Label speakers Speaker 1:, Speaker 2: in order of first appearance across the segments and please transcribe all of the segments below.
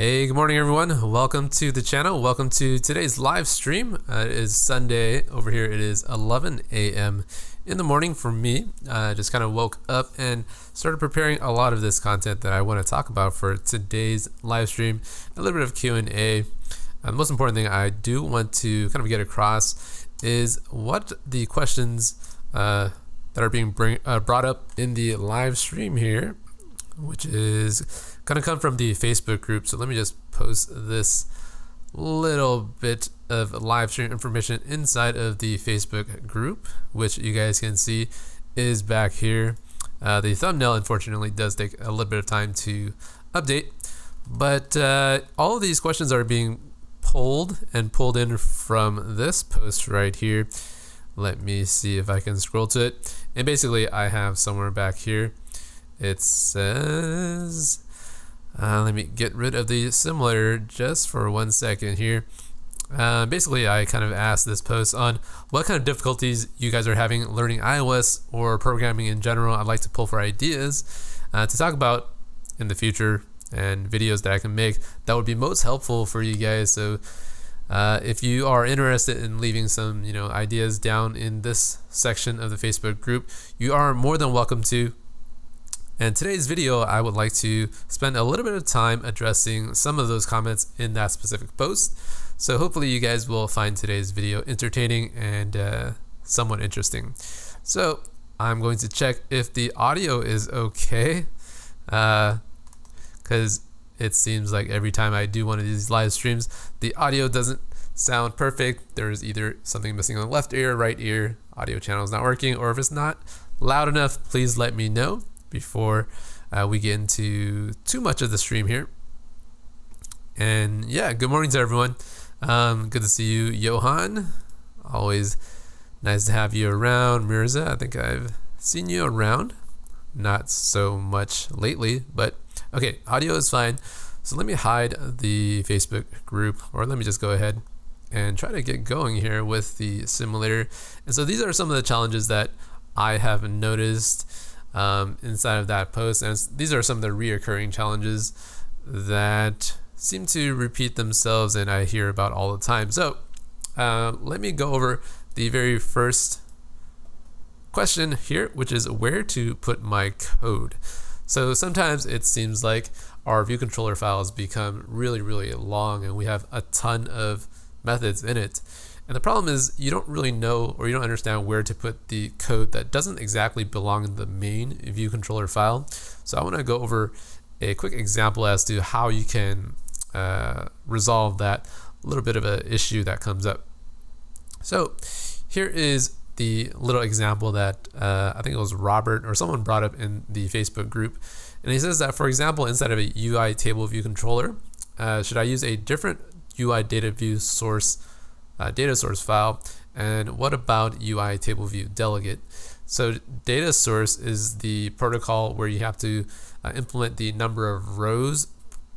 Speaker 1: Hey, good morning everyone. Welcome to the channel. Welcome to today's live stream. It is Sunday over here. It is 11 a.m. in the morning for me. Just kind of woke up and started preparing a lot of this content that I want to talk about for today's live stream. A little bit of Q&A. The most important thing I do want to kind of get across is what the questions that are being brought up in the live stream here, which is going to come from the Facebook group. So let me just post this little bit of live stream information inside of the Facebook group, which you guys can see is back here. The thumbnail unfortunately does take a little bit of time to update, but all of these questions are being pulled in from this post right here. Let me see if I can scroll to it. And basically I have somewhere back here, it says, let me get rid of the similar just for 1 second here. Basically, I kind of asked this post on what kind of difficulties you guys are having learning iOS or programming in general. I'd like to pull for ideas to talk about in the future and videos that I can make that would be most helpful for you guys. So if you are interested in leaving some ideas down in this section of the Facebook group, you are more than welcome to. And today's video, I would like to spend a little bit of time addressing some of those comments in that specific post. So hopefully you guys will find today's video entertaining and somewhat interesting. So I'm going to check if the audio is okay, because it seems like every time I do one of these live streams, the audio doesn't sound perfect. There's either something missing on the left ear, right ear, audio channel is not working, or if it's not loud enough, please let me know before we get into too much of the stream here. And yeah, good morning to everyone. Good to see you, Johan. Always nice to have you around. Mirza, I think I've seen you around. Not so much lately, but okay, audio is fine. So let me hide the Facebook group, or let me just go ahead and try to get going here with the simulator. And so these are some of the challenges that I have noticed inside of that post, and these are some of the reoccurring challenges that seem to repeat themselves and I hear about all the time. So let me go over the very first question here, which is where to put my code. So sometimes it seems like our view controller files become really long and we have a ton of methods in it. And the problem is you don't really know, or you don't understand where to put the code that doesn't exactly belong in the main view controller file. So I want to go over a quick example as to how you can resolve that little bit of an issue that comes up. So here is the little example that I think it was Robert or someone brought up in the Facebook group. And he says that, for example, inside of a UI table view controller, should I use a different UI data view source data source file, and what about UI table view delegate? So data source is the protocol where you have to implement the number of rows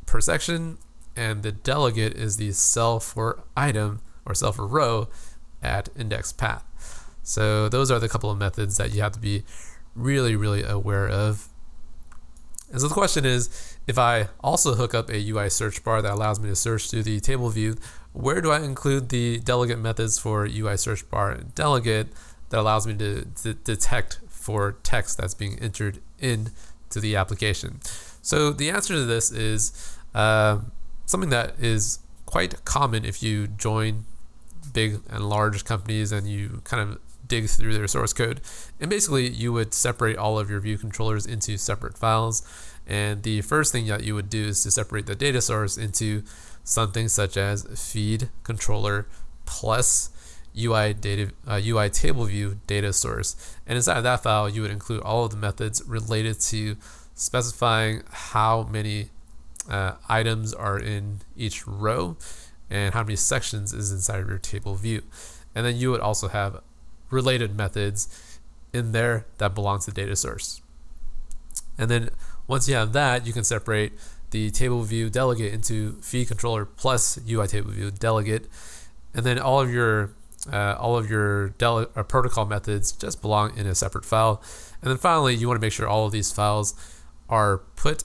Speaker 1: per section, and the delegate is the cell for item or cell for row at index path. So those are the couple of methods that you have to be really aware of. And so the question is, if I also hook up a UI search bar that allows me to search through the table view, where do I include the delegate methods for UI search bar delegate that allows me to detect for text that's being entered into the application? So the answer to this is something that is quite common if you join big and large companies and you kind of dig through their source code. And basically you would separate all of your view controllers into separate files. And the first thing that you would do is to separate the data source into something such as feed controller plus UI table view data source. And inside of that file, you would include all of the methods related to specifying how many items are in each row and how many sections is inside of your table view. And then you would also have related methods in there that belong to data source. And then once you have that, you can separate the table view delegate into feed controller plus UI table view delegate, and then all of your protocol methods just belong in a separate file. And then finally, you want to make sure all of these files are put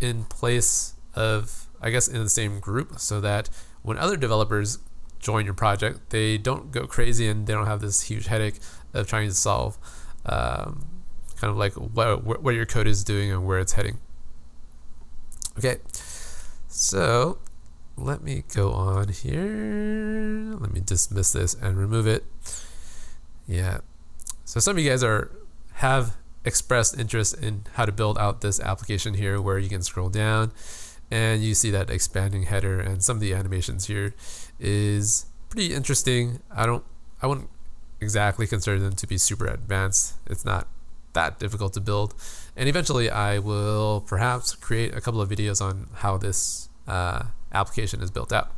Speaker 1: in place of, I guess, in the same group, so that when other developers join your project, they don't go crazy and they don't have this huge headache of trying to solve kind of like what your code is doing and where it's heading. Okay, so let me go on here. Let me dismiss this and remove it. Yeah. So some of you guys have expressed interest in how to build out this application here, where you can scroll down and you see that expanding header, and some of the animations here is pretty interesting. I wouldn't exactly consider them to be super advanced. It's not that difficult to build, and eventually I will perhaps create a couple of videos on how this application is built out.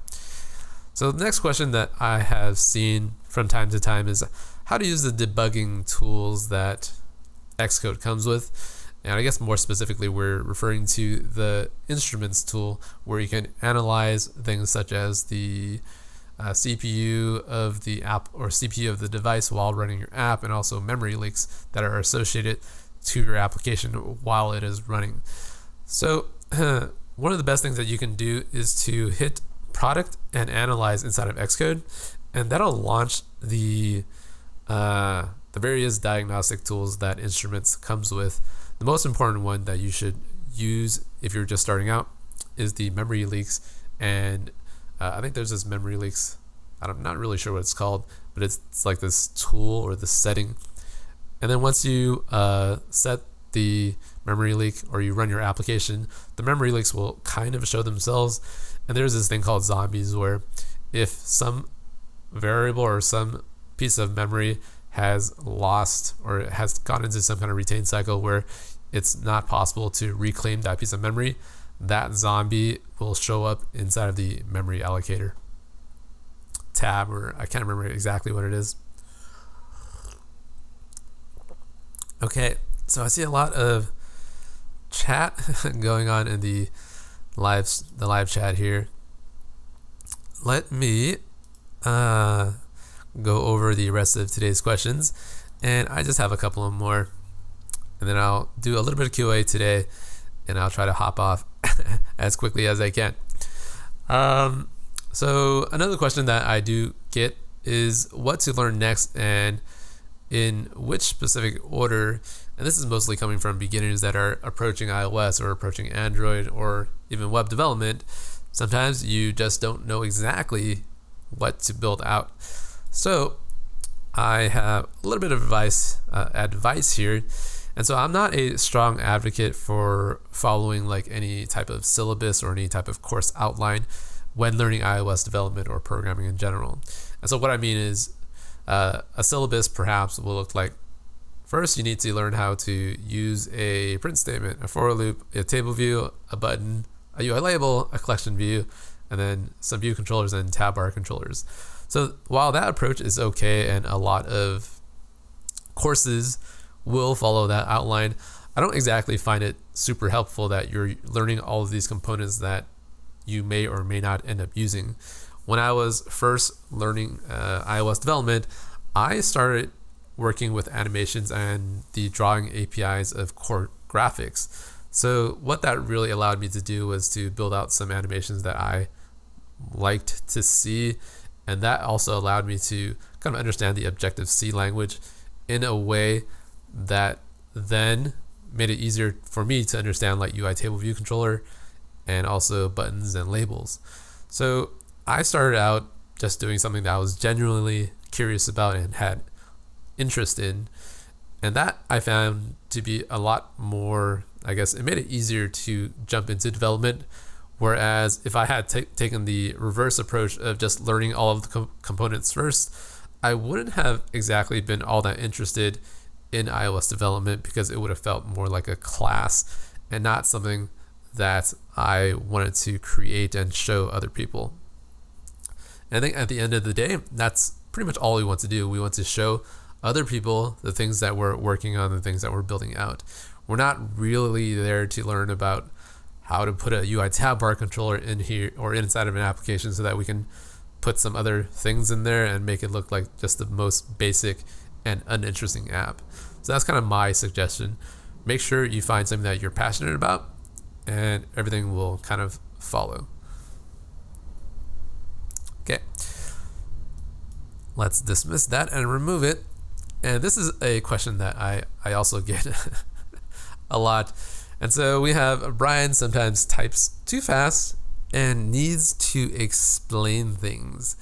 Speaker 1: So the next question that I have seen from time to time is how to use the debugging tools that Xcode comes with. And I guess more specifically, we're referring to the instruments tool, where you can analyze things such as the CPU of the app or CPU of the device while running your app, and also memory leaks that are associated to your application while it is running. So one of the best things that you can do is to hit product and analyze inside of Xcode, and that'll launch the various diagnostic tools that instruments comes with. The most important one that you should use if you're just starting out is the memory leaks, and I think there's this memory leaks, I'm not really sure what it's called, but it's like this tool or this setting. And then once you set the memory leak, or you run your application, the memory leaks will kind of show themselves. And there's this thing called zombies, where if some variable or some piece of memory has lost or has gone into some kind of retain cycle where it's not possible to reclaim that piece of memory, that zombie will show up inside of the memory allocator tab, or I can't remember exactly what it is. Okay, so I see a lot of chat going on in the live chat here. Let me go over the rest of today's questions, and I just have a couple of more, and then I'll do a little bit of QA today, and I'll try to hop off as quickly as I can. So another question that I do get is what to learn next, and in which specific order. And this is mostly coming from beginners that are approaching iOS or approaching Android or even web development. Sometimes you just don't know exactly what to build out. So I have a little bit of advice here. And so I'm not a strong advocate for following like any type of syllabus or any type of course outline when learning iOS development or programming in general. And so what I mean is a syllabus perhaps will look like, first you need to learn how to use a print statement, a for loop, a table view, a button, a UI label, a collection view, and then some view controllers and tab bar controllers. So while that approach is okay, and a lot of courses will follow that outline, I don't exactly find it super helpful that you're learning all of these components that you may or may not end up using. When I was first learning iOS development, I started working with animations and the drawing APIs of core graphics. So what that really allowed me to do was to build out some animations that I liked to see, and that also allowed me to kind of understand the Objective-C language in a way that then made it easier for me to understand like UI table view controller and also buttons and labels. So I started out just doing something that I was genuinely curious about and had interest in, and that I found to be a lot more, I guess it made it easier to jump into development. Whereas if I had taken the reverse approach of just learning all of the components first, I wouldn't have exactly been all that interested in iOS development, because it would have felt more like a class and not something that I wanted to create and show other people. And I think at the end of the day, that's pretty much all we want to do. We want to show other people the things that we're working on, the things that we're building out. We're not really there to learn about how to put a UI tab bar controller in here or inside of an application so that we can put some other things in there and make it look like just the most basic and uninteresting app. So that's kind of my suggestion. Make sure you find something that you're passionate about and everything will kind of follow. Okay, let's dismiss that and remove it. And this is a question that I also get a lot. And so we have Brian sometimes types too fast and needs to explain things.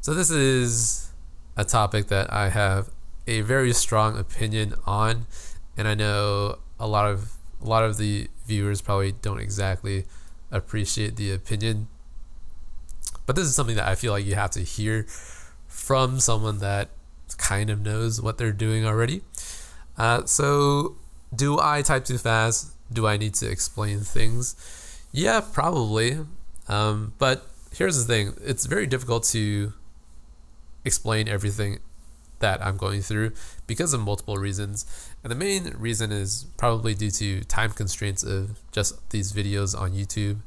Speaker 1: So this is a topic that I have a very strong opinion on, and I know a lot of the viewers probably don't exactly appreciate the opinion. But this is something that I feel like you have to hear from someone that kind of knows what they're doing already. So do I type too fast? Do I need to explain things? Yeah, probably. But here's the thing. It's very difficult to explain everything that I'm going through because of multiple reasons. And the main reason is probably due to time constraints of just these videos on YouTube.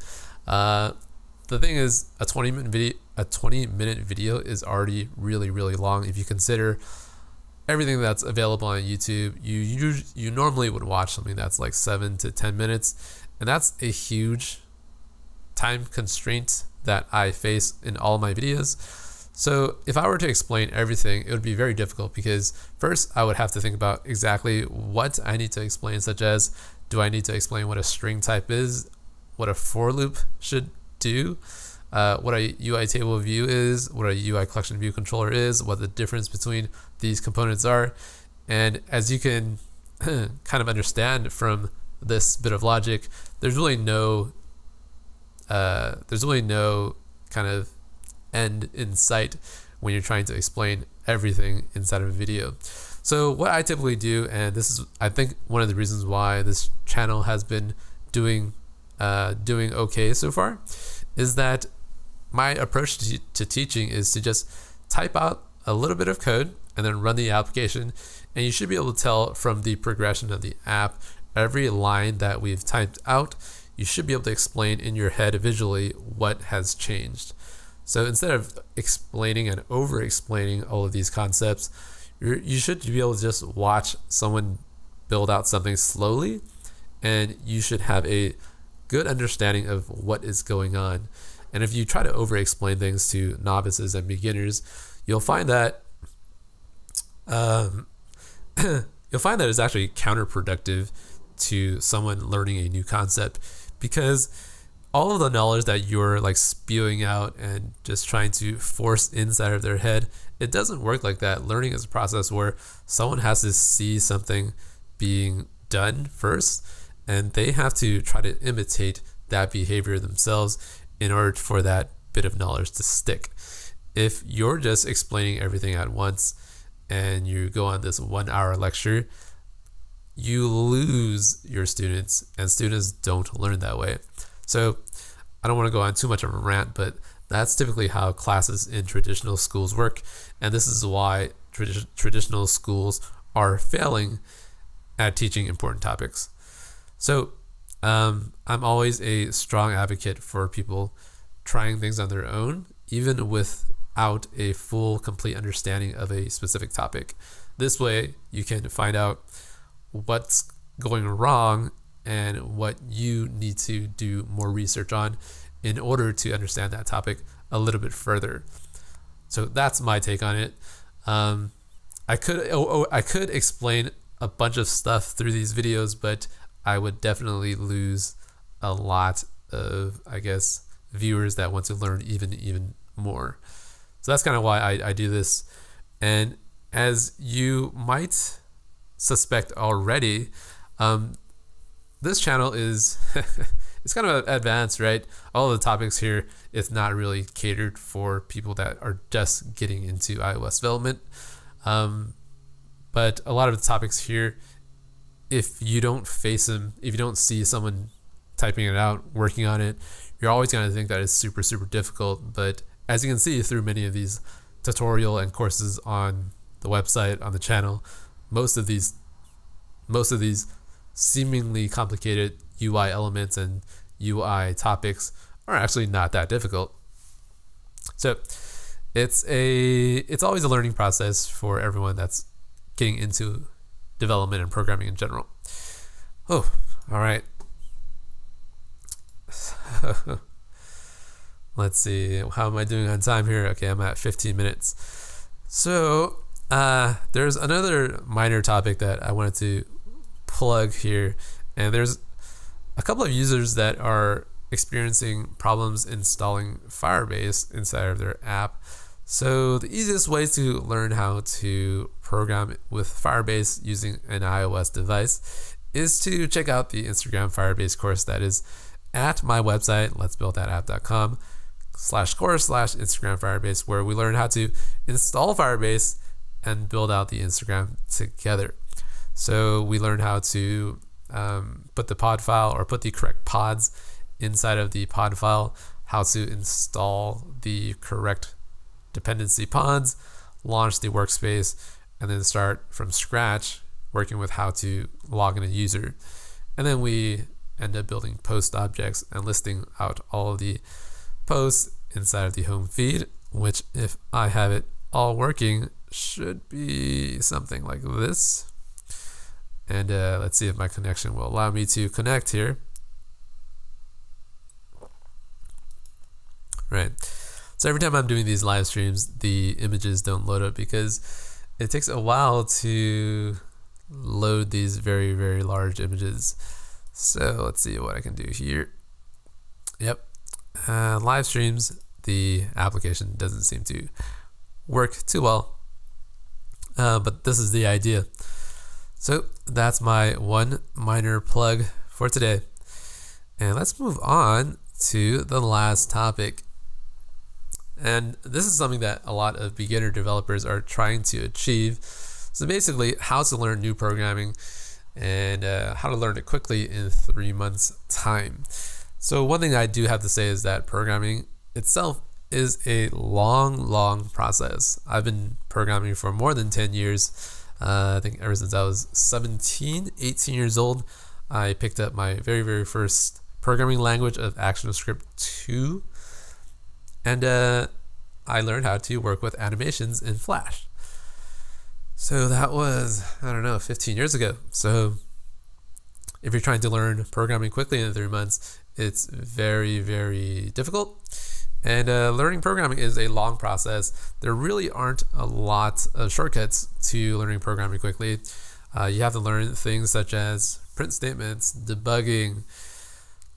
Speaker 1: The thing is, a 20-minute video is already really, really long. If you consider everything that's available on YouTube, you normally would watch something that's like 7 to 10 minutes, and that's a huge time constraint that I face in all my videos. So if I were to explain everything, it would be very difficult because first I would have to think about exactly what I need to explain, such as, do I need to explain what a string type is, what a for loop should do, what a UI table view is, what a UI collection view controller is, what the difference between these components are. And as you can kind of understand from this bit of logic, there's really no kind of end in sight when you're trying to explain everything inside of a video. So what I typically do, and this is I think one of the reasons why this channel has been doing okay so far, is that my approach to teaching is to just type out a little bit of code and then run the application, and you should be able to tell from the progression of the app, every line that we've typed out, you should be able to explain in your head visually what has changed. So instead of explaining and over explaining all of these concepts, you should be able to just watch someone build out something slowly, and you should have a good understanding of what is going on. And if you try to over explain things to novices and beginners, you'll find that it's actually counterproductive to someone learning a new concept, because all of the knowledge that you're like spewing out and just trying to force inside of their head, it doesn't work like that. Learning is a process where someone has to see something being done first, and they have to try to imitate that behavior themselves in order for that bit of knowledge to stick. If you're just explaining everything at once and you go on this 1-hour lecture, you lose your students, and students don't learn that way. So I don't want to go on too much of a rant, but that's typically how classes in traditional schools work, and this is why traditional schools are failing at teaching important topics. So I'm always a strong advocate for people trying things on their own, even without a full, complete understanding of a specific topic. This way you can find out what's going wrong and what you need to do more research on in order to understand that topic a little bit further. So that's my take on it. I could explain a bunch of stuff through these videos, but I would definitely lose a lot of, I guess, viewers that want to learn even more. So that's kind of why I do this. And as you might suspect already, this channel is it's kind of advanced, right? All of the topics here, it's not really catered for people that are just getting into iOS development. But a lot of the topics here, if you don't face them, if you don't see someone typing it out, working on it, you're always going to think that it's super, super difficult. But as you can see through many of these tutorial and courses on the website, on the channel, most of these seemingly complicated UI elements and UI topics are actually not that difficult. So it's always a learning process for everyone that's getting into development and programming in general. Oh, all right. Let's see, how am I doing on time here? Okay, I'm at 15 minutes. So there's another minor topic that I wanted to plug here, and there's a couple of users that are experiencing problems installing Firebase inside of their app. So the easiest way to learn how to program with Firebase using an iOS device is to check out the Instagram Firebase course that is at my website, letsbuildthatApp.com/course/Instagram Firebase, where we learn how to install Firebase and build out the Instagram together. So we learn how to put the pod file or put the correct pods inside of the pod file, how to install the correct dependency pods, launch the workspace, and then start from scratch working with how to log in a user. And then we end up building post objects and listing out all of the posts inside of the home feed, which, if I have it all working, should be something like this. And let's see if my connection will allow me to connect here. Right. So every time I'm doing these live streams, the images don't load up because it takes a while to load these very, very large images. So let's see what I can do here. Yep. Live streams, the application doesn't seem to work too well. But this is the idea. So that's my one minor plug for today. And let's move on to the last topic. And this is something that a lot of beginner developers are trying to achieve. So basically, how to learn new programming and how to learn it quickly in 3 months' time. So one thing I do have to say is that programming itself is a long process. I've been programming for more than 10 years. I think ever since I was 18 years old, I picked up my very first programming language of ActionScript 2. And I learned how to work with animations in Flash. So that was, 15 years ago. So if you're trying to learn programming quickly in 3 months, it's very difficult. And learning programming is a long process. There really aren't a lot of shortcuts to learning programming quickly. You have to learn things such as print statements, debugging,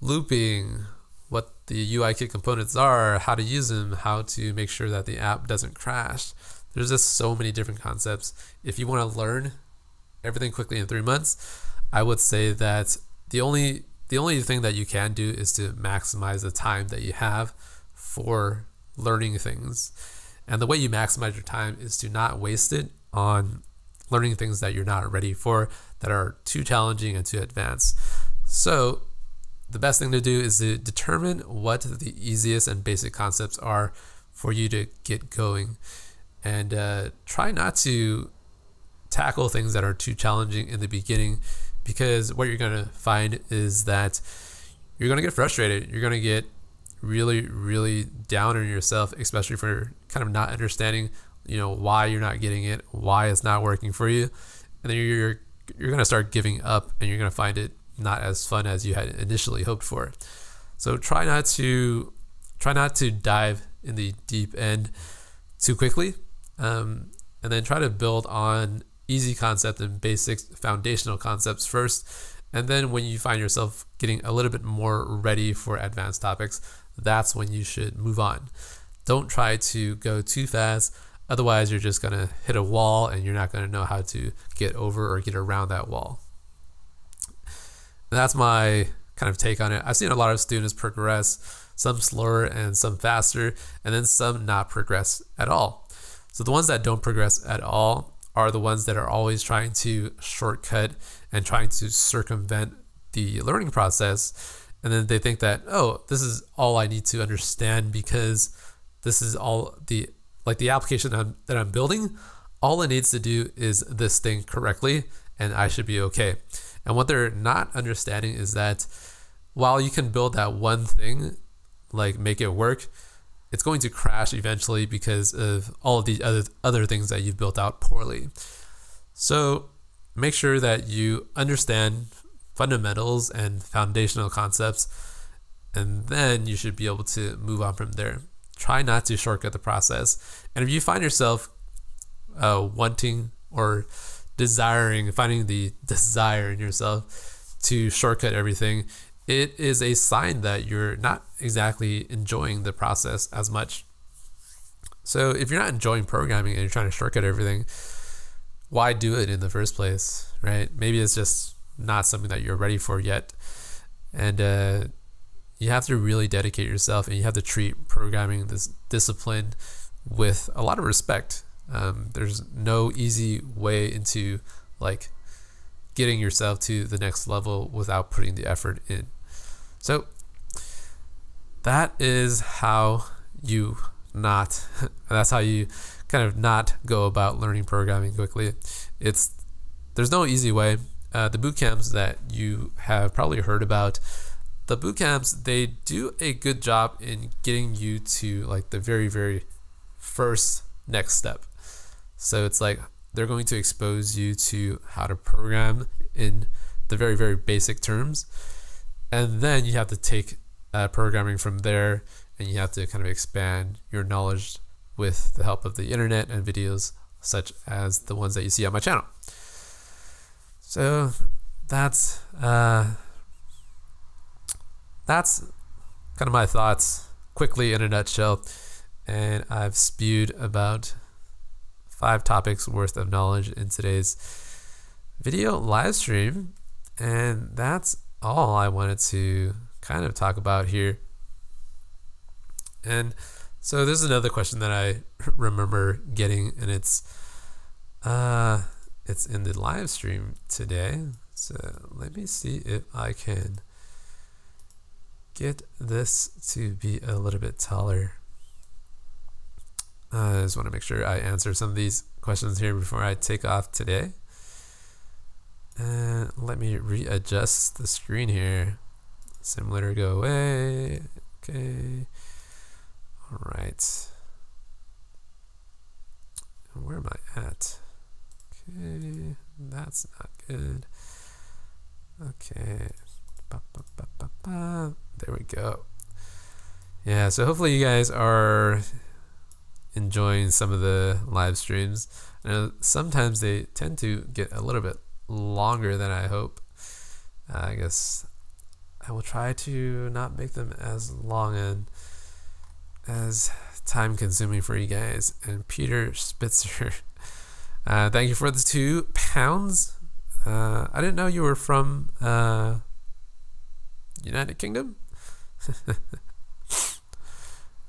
Speaker 1: looping, what the UI kit components are, how to use them, how to make sure that the app doesn't crash. There's just so many different concepts. If you want to learn everything quickly in 3 months, I would say that the only thing that you can do is to maximize the time that you have for learning things. And the way you maximize your time is to not waste it on learning things that you're not ready for, that are too challenging and too advanced. So the best thing to do is to determine what the easiest and basic concepts are for you to get going. And try not to tackle things that are too challenging in the beginning, because what you're going to find is that you're going to get frustrated. You're going to get really down on yourself, especially for kind of not understanding, why you're not getting it, why it's not working for you. And then you're going to start giving up, and you're going to find it not as fun as you had initially hoped for. So try not to dive in the deep end too quickly, and then try to build on easy concept and basic foundational concepts first. And then when you find yourself getting a little bit more ready for advanced topics, that's when you should move on. Don't try to go too fast. Otherwise, you're just going to hit a wall and you're not going to know how to get over or get around that wall. And that's my kind of take on it. I've seen a lot of students progress, some slower and some faster, and then some not progress at all. So the ones that don't progress at all are the ones that are always trying to shortcut and trying to circumvent the learning process. And then they think that, oh, this is all I need to understand because this is all the application that I'm building. All it needs to do is this thing correctly and I should be okay. And what they're not understanding is that while you can build that one thing, like make it work, it's going to crash eventually because of all of the other things that you've built out poorly. So make sure that you understand fundamentals and foundational concepts and then you should be able to move on from there. Try not to shortcut the process. And if you find yourself wanting or finding the desire in yourself to shortcut everything, it is a sign that you're not exactly enjoying the process as much. So if you're not enjoying programming and you're trying to shortcut everything, why do it in the first place, right? Maybe it's just not something that you're ready for yet. And you have to really dedicate yourself, and you have to treat programming, this discipline, with a lot of respect. There's no easy way into like getting yourself to the next level without putting the effort in. So that is how you that's how you kind of not go about learning programming quickly. There's no easy way. The boot camps that you have probably heard about, the boot camps, they do a good job in getting you to like the very, very first next step. So it's like they're going to expose you to how to program in the very, very basic terms. And then you have to take programming from there, and you have to kind of expand your knowledge with the help of the internet and videos such as the ones that you see on my channel. So that's kind of my thoughts quickly in a nutshell. And I've spewed about 5 topics worth of knowledge in today's video live stream. And that's all I wanted to kind of talk about here. And so there's another question that I remember getting, and it's in the live stream today. So let me see if I can get this to be a little bit taller. I just want to make sure I answer some of these questions here before I take off today. And let me readjust the screen here. Simulator go away. Okay. All right. Where am I at? Okay, that's not good. Okay. There we go. Yeah, so hopefully you guys are enjoying some of the live streams. I know sometimes they tend to get a little bit longer than I hope. I guess I will try to not make them as long and as time consuming for you guys. And Peter Spitzer, thank you for the £2. I didn't know you were from United Kingdom.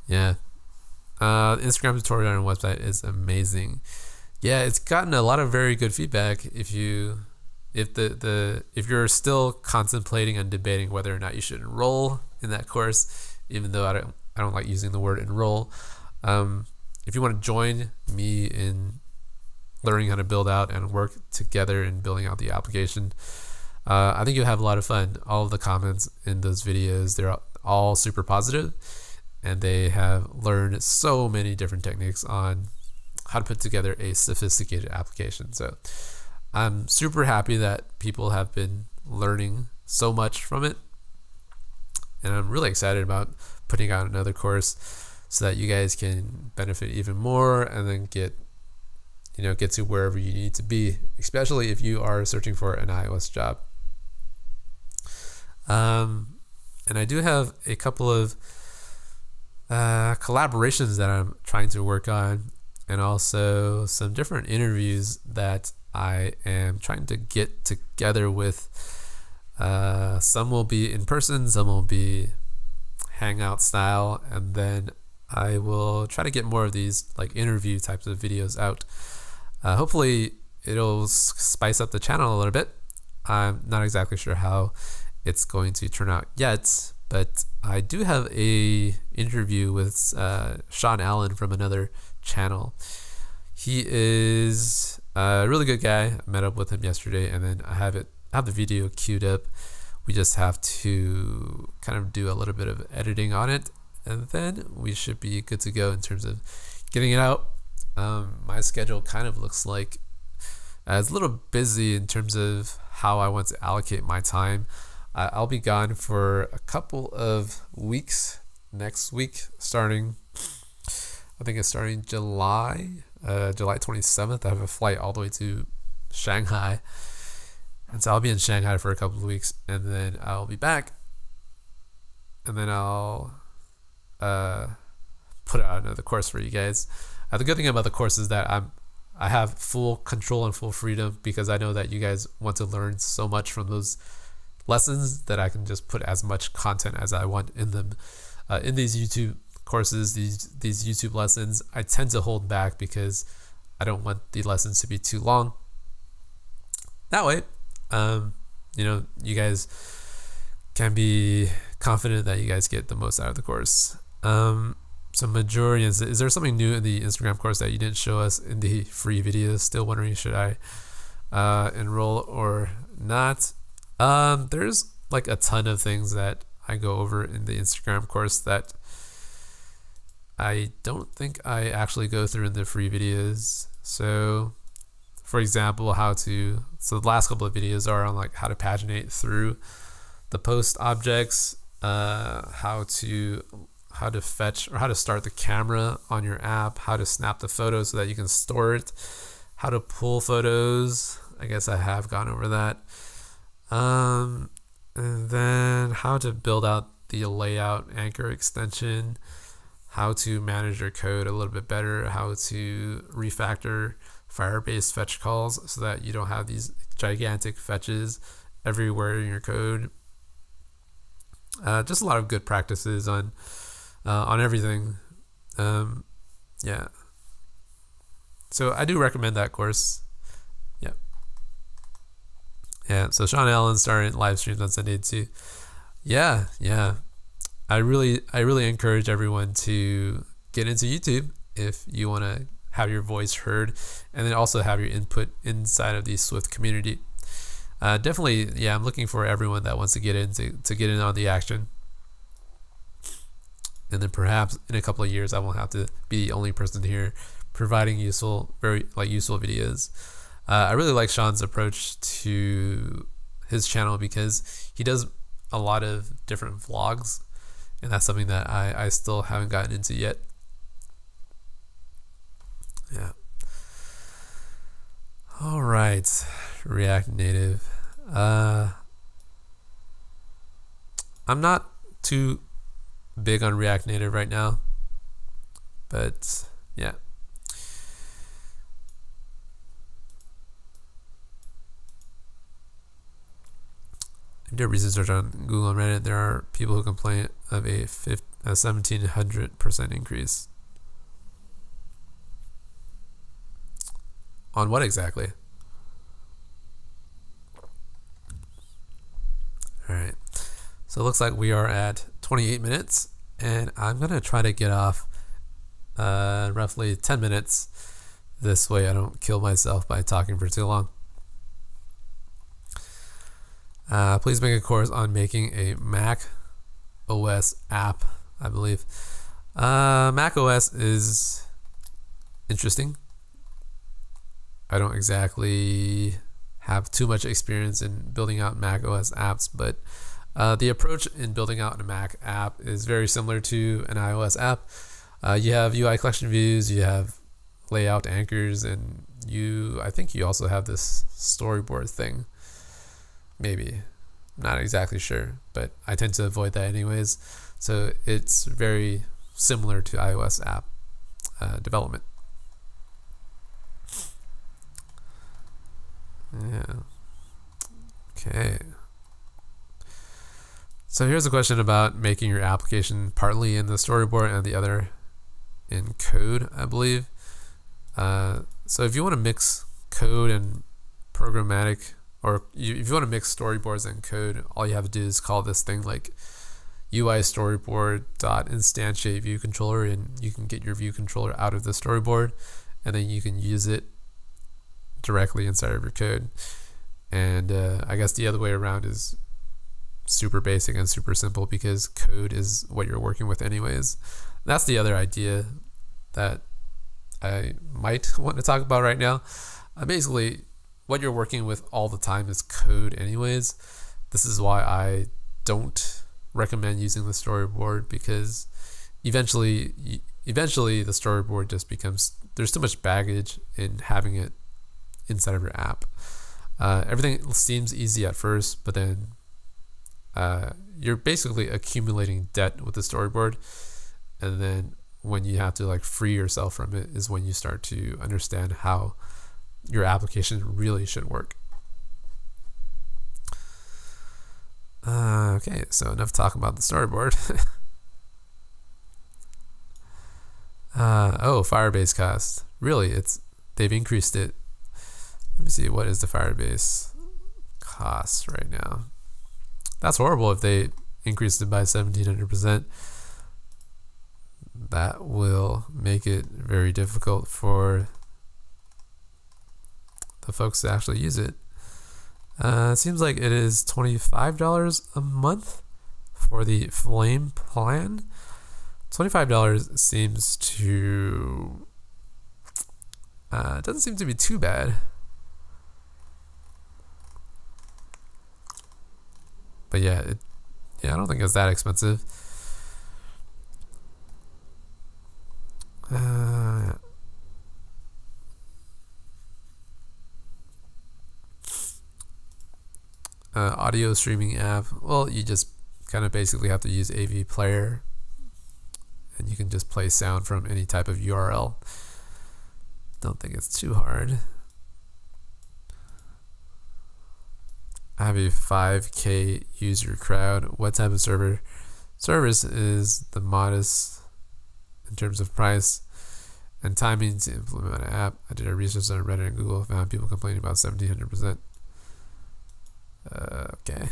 Speaker 1: Yeah. Instagram tutorial on our website is amazing. Yeah, it's gotten a lot of very good feedback. If you're still contemplating and debating whether or not you should enroll in that course, even though I don't like using the word enroll. If you want to join me in learning how to build out and work together in building out the application, I think you'll have a lot of fun. All of the comments in those videos, they're all super positive, and they have learned so many different techniques on how to put together a sophisticated application. So I'm super happy that people have been learning so much from it, and I'm really excited about putting out another course so that you guys can benefit even more, and then get to wherever you need to be, especially if you are searching for an iOS job. And I do have a couple of collaborations that I'm trying to work on, and also some different interviews that I am trying to get together with. Some will be in person, some will be hangout style, and then I will try to get more of these like interview types of videos out. Hopefully it'll spice up the channel a little bit. I'm not exactly sure how it's going to turn out yet, but I do have a interview with Sean Allen from another channel. He is a really good guy. I met up with him yesterday, and then I have the video queued up. We just have to kind of do a little bit of editing on it, and then we should be good to go in terms of getting it out. My schedule kind of looks like it's a little busy in terms of how I want to allocate my time. I'll be gone for a couple of weeks next week, starting, I think it's starting July 27th. I have a flight all the way to Shanghai. And so I'll be in Shanghai for a couple of weeks, and then I'll be back, and then I'll put out another course for you guys. The good thing about the course is that I have full control and full freedom, because I know that you guys want to learn so much from those lessons that I can just put as much content as I want in them. In these YouTube courses, these YouTube lessons, I tend to hold back because I don't want the lessons to be too long. That way, you know, you guys can be confident that you guys get the most out of the course. So majority is there something new in the Instagram course that you didn't show us in the free videos? Still wondering, should I enroll or not? There's like a ton of things that I go over in the Instagram course that I don't think I actually go through in the free videos. So for example, so the last couple of videos are on like how to paginate through the post objects, how to fetch or how to start the camera on your app, how to snap the photo so that you can store it, how to pull photos. I guess I have gone over that. And then how to build out the layout anchor extension, how to manage your code a little bit better, how to refactor Firebase fetch calls so that you don't have these gigantic fetches everywhere in your code. Just a lot of good practices on everything. Yeah. So I do recommend that course. Yeah. So Sean Allen started live streams on Sunday too. Yeah. I really encourage everyone to get into YouTube if you want to have your voice heard, and then also have your input inside of the Swift community. Definitely, yeah, I'm looking for everyone that wants to get in on the action. And then perhaps in a couple of years, I won't have to be the only person here providing very useful videos. I really like Sean's approach to his channel because he does a lot of different vlogs, and that's something that I still haven't gotten into yet. Yeah. All right, React Native. I'm not too big on React Native right now, but yeah. If you do research on Google and Reddit, there are people who complain of a 1,700% increase. On what exactly? All right. So it looks like we are at 28 minutes, and I'm going to try to get off roughly 10 minutes. This way I don't kill myself by talking for too long. Please make a course on making a Mac OS app, I believe. Mac OS is interesting. I don't exactly have too much experience in building out Mac OS apps, but the approach in building out a Mac app is very similar to an iOS app. You have UI collection views, you have layout anchors, and I think you also have this storyboard thing. Maybe. I'm not exactly sure, but I tend to avoid that anyways. So it's very similar to iOS app development. Yeah. Okay. So here's a question about making your application partly in the storyboard and the other in code, I believe. So if you want to mix code and programmatic, or if you want to mix storyboards and code, all you have to do is call this thing like UI storyboard.instantiate view controller, and you can get your view controller out of the storyboard, and then you can use it directly inside of your code. And I guess the other way around is super basic and super simple, because code is what you're working with anyways. That's the other idea that I might want to talk about right now. Basically, what you're working with all the time is code anyways, this is why I don't recommend using the storyboard, because eventually the storyboard just becomes, there's too much baggage in having it inside of your app. Everything seems easy at first, but then you're basically accumulating debt with the storyboard, and then when you have to like free yourself from it is when you start to understand how your application really should work. Okay, so enough talk about the storyboard. Oh, Firebase Cost. Really, they've increased it. Let me see, what is the Firebase Cost right now? That's horrible if they increased it by 1700%. That will make it very difficult for the folks to actually use it. It seems like it is $25 a month for the Flame plan. $25 seems to doesn't seem to be too bad. But yeah, I don't think it's that expensive. Audio streaming app. Well, you just kind of basically have to use AV Player, and you can just play sound from any type of URL. Don't think it's too hard. I have a 5K user crowd. What type of service is the modest in terms of price and timing to implement an app? I did a research on Reddit and Google, found people complaining about 1700%. Okay.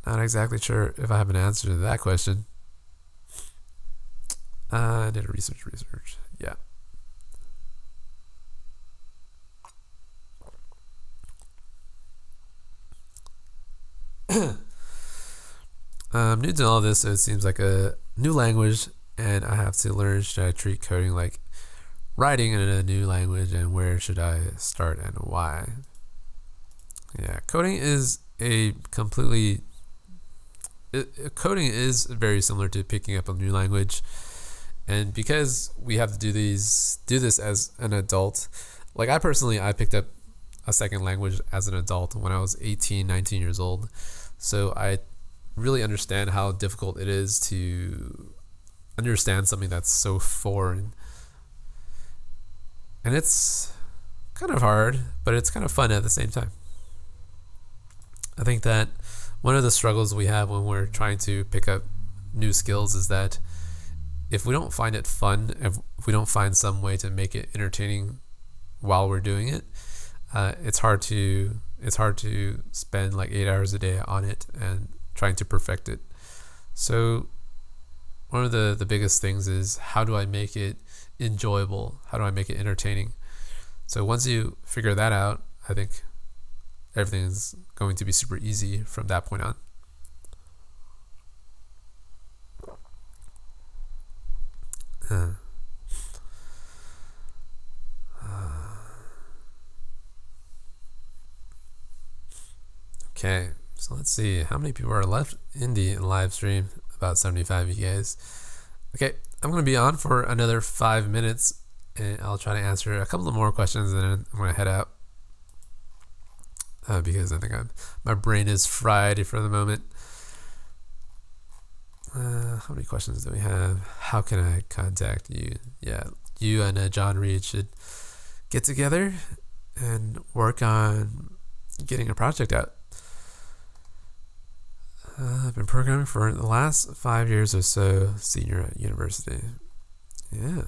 Speaker 1: Not exactly sure if I have an answer to that question. I did a research. Yeah. I'm new to all this, so it seems like a new language, and I have to learn. Should I treat coding like writing in a new language, and where should I start and why? Yeah, coding is coding is very similar to picking up a new language, and because we have to do this as an adult, like I picked up a second language as an adult when I was 18, 19 years old, so I really understand how difficult it is to understand something that's so foreign. And it's kind of hard, but it's kind of fun at the same time. I think that one of the struggles we have when we're trying to pick up new skills is that if we don't find it fun, if we don't find some way to make it entertaining while we're doing it, it's hard to spend like 8 hours a day on it and trying to perfect it. So one of the biggest things is, how do I make it enjoyable? How do I make it entertaining? So once you figure that out, I think everything is going to be super easy from that point on. Okay, so let's see how many people are left in the live stream. About 75 of you guys. Okay, I'm going to be on for another 5 minutes, and I'll try to answer a couple of more questions, and then I'm going to head out because I think my brain is fried for the moment. How many questions do we have? How can I contact you? Yeah, you and John Reed should get together and work on getting a project out. I've been programming for the last 5 years or so, senior at university. Yeah.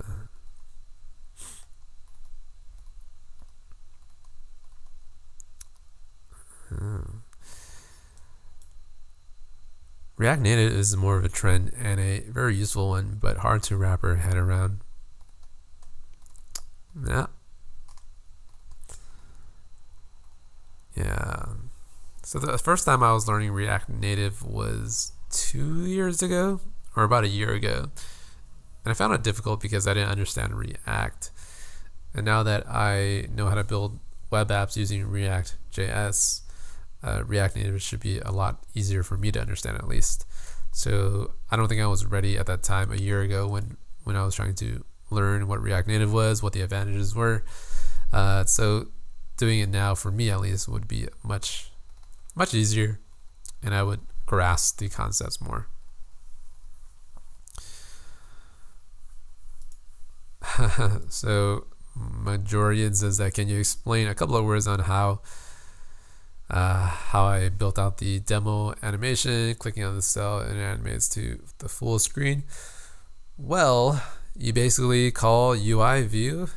Speaker 1: React Native is more of a trend and a very useful one, but hard to wrap our head around. Yeah. So the first time I was learning React Native was 2 years ago, or about a year ago. And I found it difficult because I didn't understand React. And now that I know how to build web apps using React.js, React Native should be a lot easier for me to understand at least. So I don't think I was ready at that time a year ago when I was trying to learn what React Native was, what the advantages were. So doing it now for me at least would be much easier, and I would grasp the concepts more. So Majorian says that, can you explain a couple of words on how I built out the demo animation, clicking on the cell and it animates to the full screen? Well, you basically call UI view,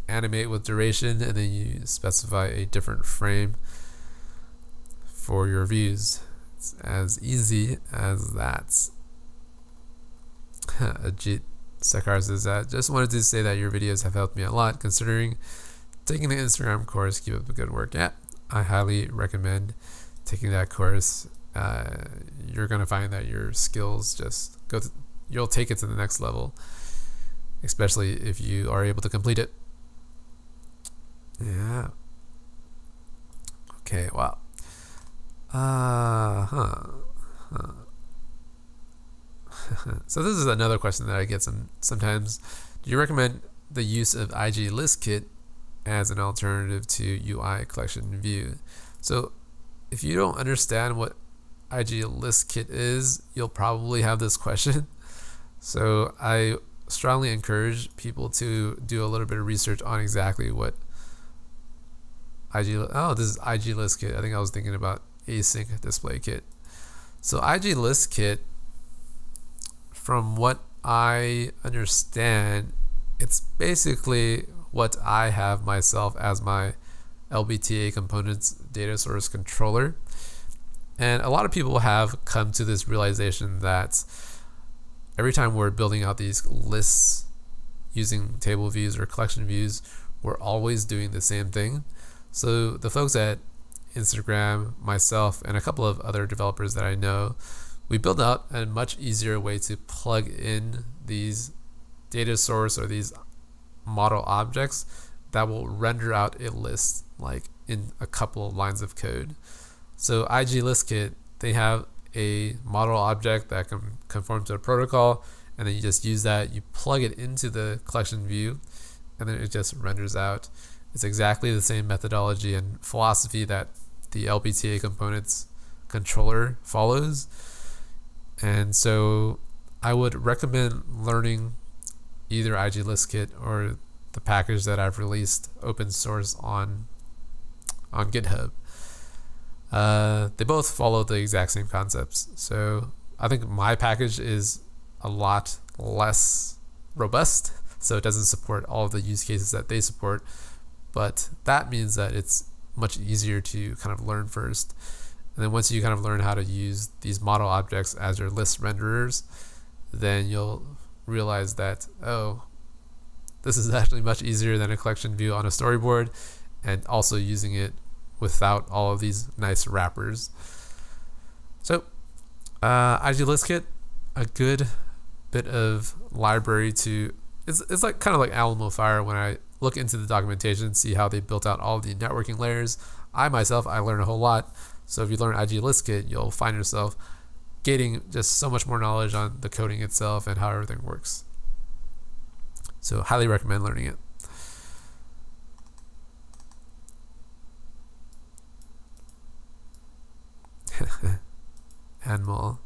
Speaker 1: animate with duration, and then you specify a different frame for your views. It's as easy as that. Ajit Sakar says that, just wanted to say that your videos have helped me a lot considering taking the Instagram course. Keep up the good work. Yeah, I highly recommend taking that course. You're gonna find that your skills just you'll take it to the next level, especially if you are able to complete it. Yeah. Okay, wow. So this is another question that I get sometimes. Do you recommend the use of IG List Kit as an alternative to UI Collectionview? So if you don't understand what IG List Kit is, you'll probably have this question. So I strongly encourage people to do a little bit of research on exactly what this is IG List Kit. I think I was thinking about Async Display Kit. So IG List Kit, from what I understand, it's basically what I have myself as my LBTA components data source controller. And a lot of people have come to this realization that every time we're building out these lists using table views or collection views, we're always doing the same thing. So the folks at Instagram, myself, and a couple of other developers that I know, we build out a much easier way to plug in these data source or these model objects that will render out a list like in a couple of lines of code. So IG List Kit, they have a model object that can conform to a protocol, and then you just use that, you plug it into the collection view, and then it just renders out. It's exactly the same methodology and philosophy that the LBTA components controller follows. And so I would recommend learning either IG List Kit or the package that I've released open source on GitHub. They both follow the exact same concepts. So I think my package is a lot less robust, so it doesn't support all of the use cases that they support, but that means that it's much easier to kind of learn first. And then once you kind of learn how to use these model objects as your list renderers, then you'll realize that, oh, this is actually much easier than a collection view on a storyboard, and also using it without all of these nice wrappers. So IG List Kit, a good bit of library to, it's like kind of like Alamo Fire. When I look into the documentation, see how they built out all the networking layers, I learn a whole lot. So if you learn IG List Kit, you'll find yourself getting just so much more knowledge on the coding itself and how everything works. So highly recommend learning it. Animal.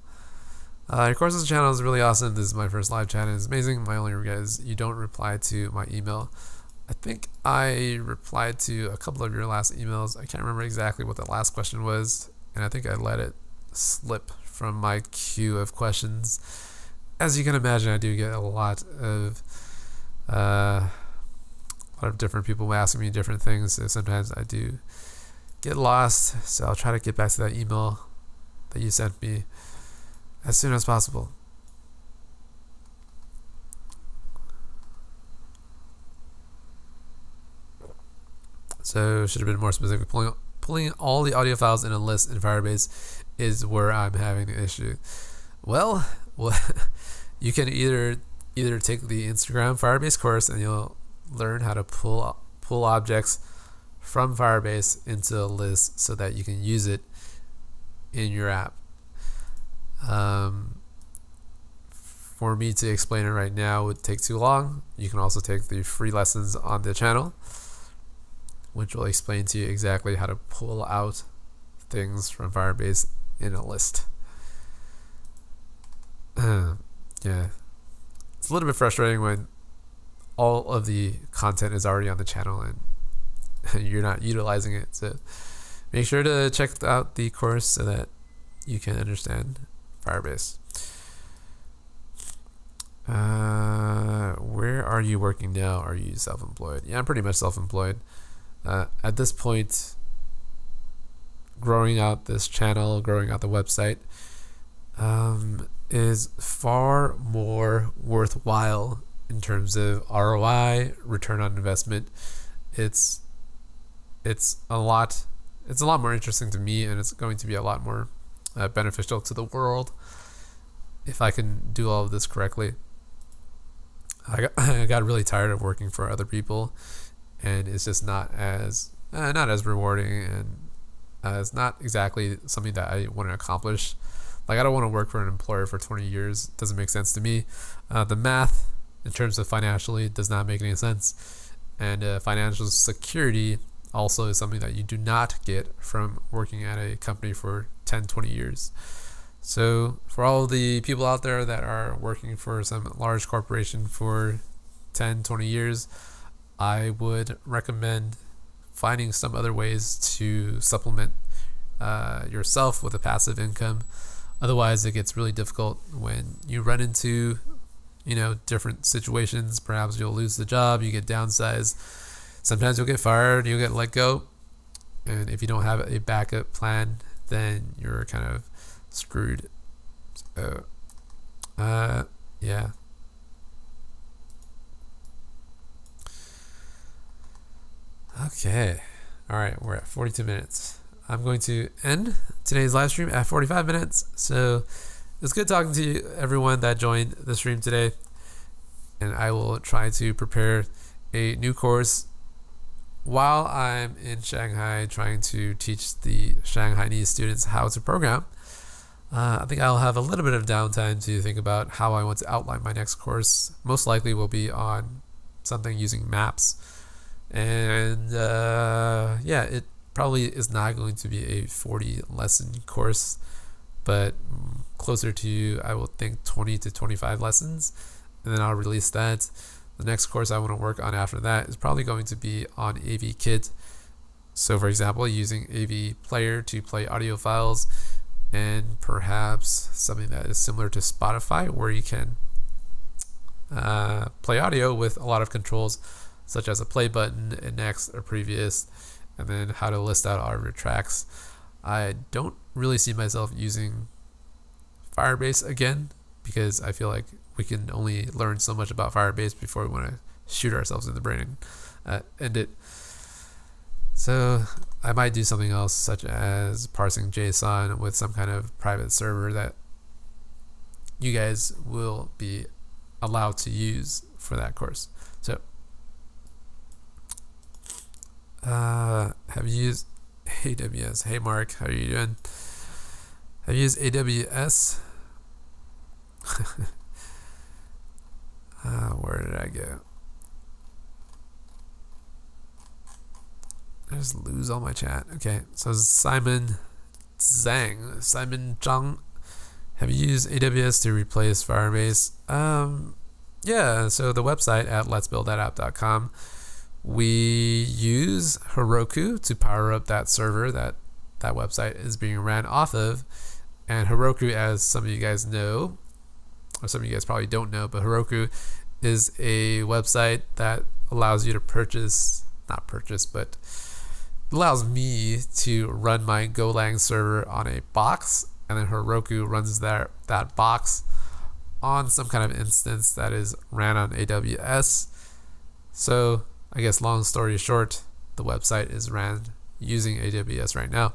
Speaker 1: Your courses channel is really awesome. This is my first live chat and it's amazing. My only regret is you don't reply to my email. I think I replied to a couple of your last emails. I can't remember exactly what the last question was, and I think I let it slip from my queue of questions. As you can imagine, I do get a lot of different people asking me different things, so sometimes I do get lost. So I'll try to get back to that email that you sent me as soon as possible. So should have been more specific. Pulling all the audio files in a list in Firebase is where I'm having the issue. Well, you can either take the Instagram Firebase course and you'll learn how to pull objects from Firebase into a list so that you can use it in your app. For me to explain it right now would take too long. You can also take the free lessons on the channel, which will explain to you exactly how to pull out things from Firebase in a list. Yeah, it's a little bit frustrating when all of the content is already on the channel and you're not utilizing it. So make sure to check out the course so that you can understand Firebase. Where are you working now? Are you self-employed? Yeah, I'm pretty much self-employed. At this point, growing out this channel, growing out the website, is far more worthwhile in terms of ROI, return on investment. It's a lot more interesting to me, and it's going to be a lot more beneficial to the world if I can do all of this correctly. I got really tired of working for other people, and it's just not as rewarding, and it's not exactly something that I want to accomplish. Like, I don't want to work for an employer for 20 years. It doesn't make sense to me. The math in terms of financially does not make any sense, and financial security also is something that you do not get from working at a company for 10-20 years. So for all the people out there that are working for some large corporation for 10-20 years, I would recommend finding some other ways to supplement yourself with a passive income. Otherwise, it gets really difficult when you run into different situations. Perhaps you'll lose the job, you get downsized, sometimes you'll get fired, you'll get let go, and if you don't have a backup plan, then you're kind of screwed. So yeah. Okay, all right, we're at 42 minutes. I'm going to end today's live stream at 45 minutes. So it's good talking to you, everyone that joined the stream today, and I will try to prepare a new course while I'm in Shanghai, trying to teach the Shanghainese students how to program. I think I'll have a little bit of downtime to think about how I want to outline my next course. Most likely will be on something using maps. And yeah, it probably is not going to be a 40 lesson course, but closer to, I will think, 20 to 25 lessons, and then I'll release that. The next course I want to work on after that is probably going to be on AV Kit. So for example, using AV Player to play audio files, and perhaps something that is similar to Spotify, where you can play audio with a lot of controls, such as a play button, a next, or previous, and then how to list out all of your tracks. I don't really see myself using Firebase again, because I feel like we can only learn so much about Firebase before we want to shoot ourselves in the brain and end it. So I might do something else, such as parsing JSON with some kind of private server that you guys will be allowed to use for that course. So have you used AWS? Hey Mark, how are you doing? Have you used AWS? Where did I go? I just lose all my chat. Okay, so Simon Zhang, have you used AWS to replace Firebase? Yeah, so the website at letsbuildthatApp.com, we use Heroku to power up that server that website is being ran off of. And Heroku, as some of you guys know, or some of you guys probably don't know, but Heroku is a website that allows you to but allows me to run my Golang server on a box, and then Heroku runs that box on some kind of instance that is ran on AWS. So I guess long story short, the website is ran using AWS right now.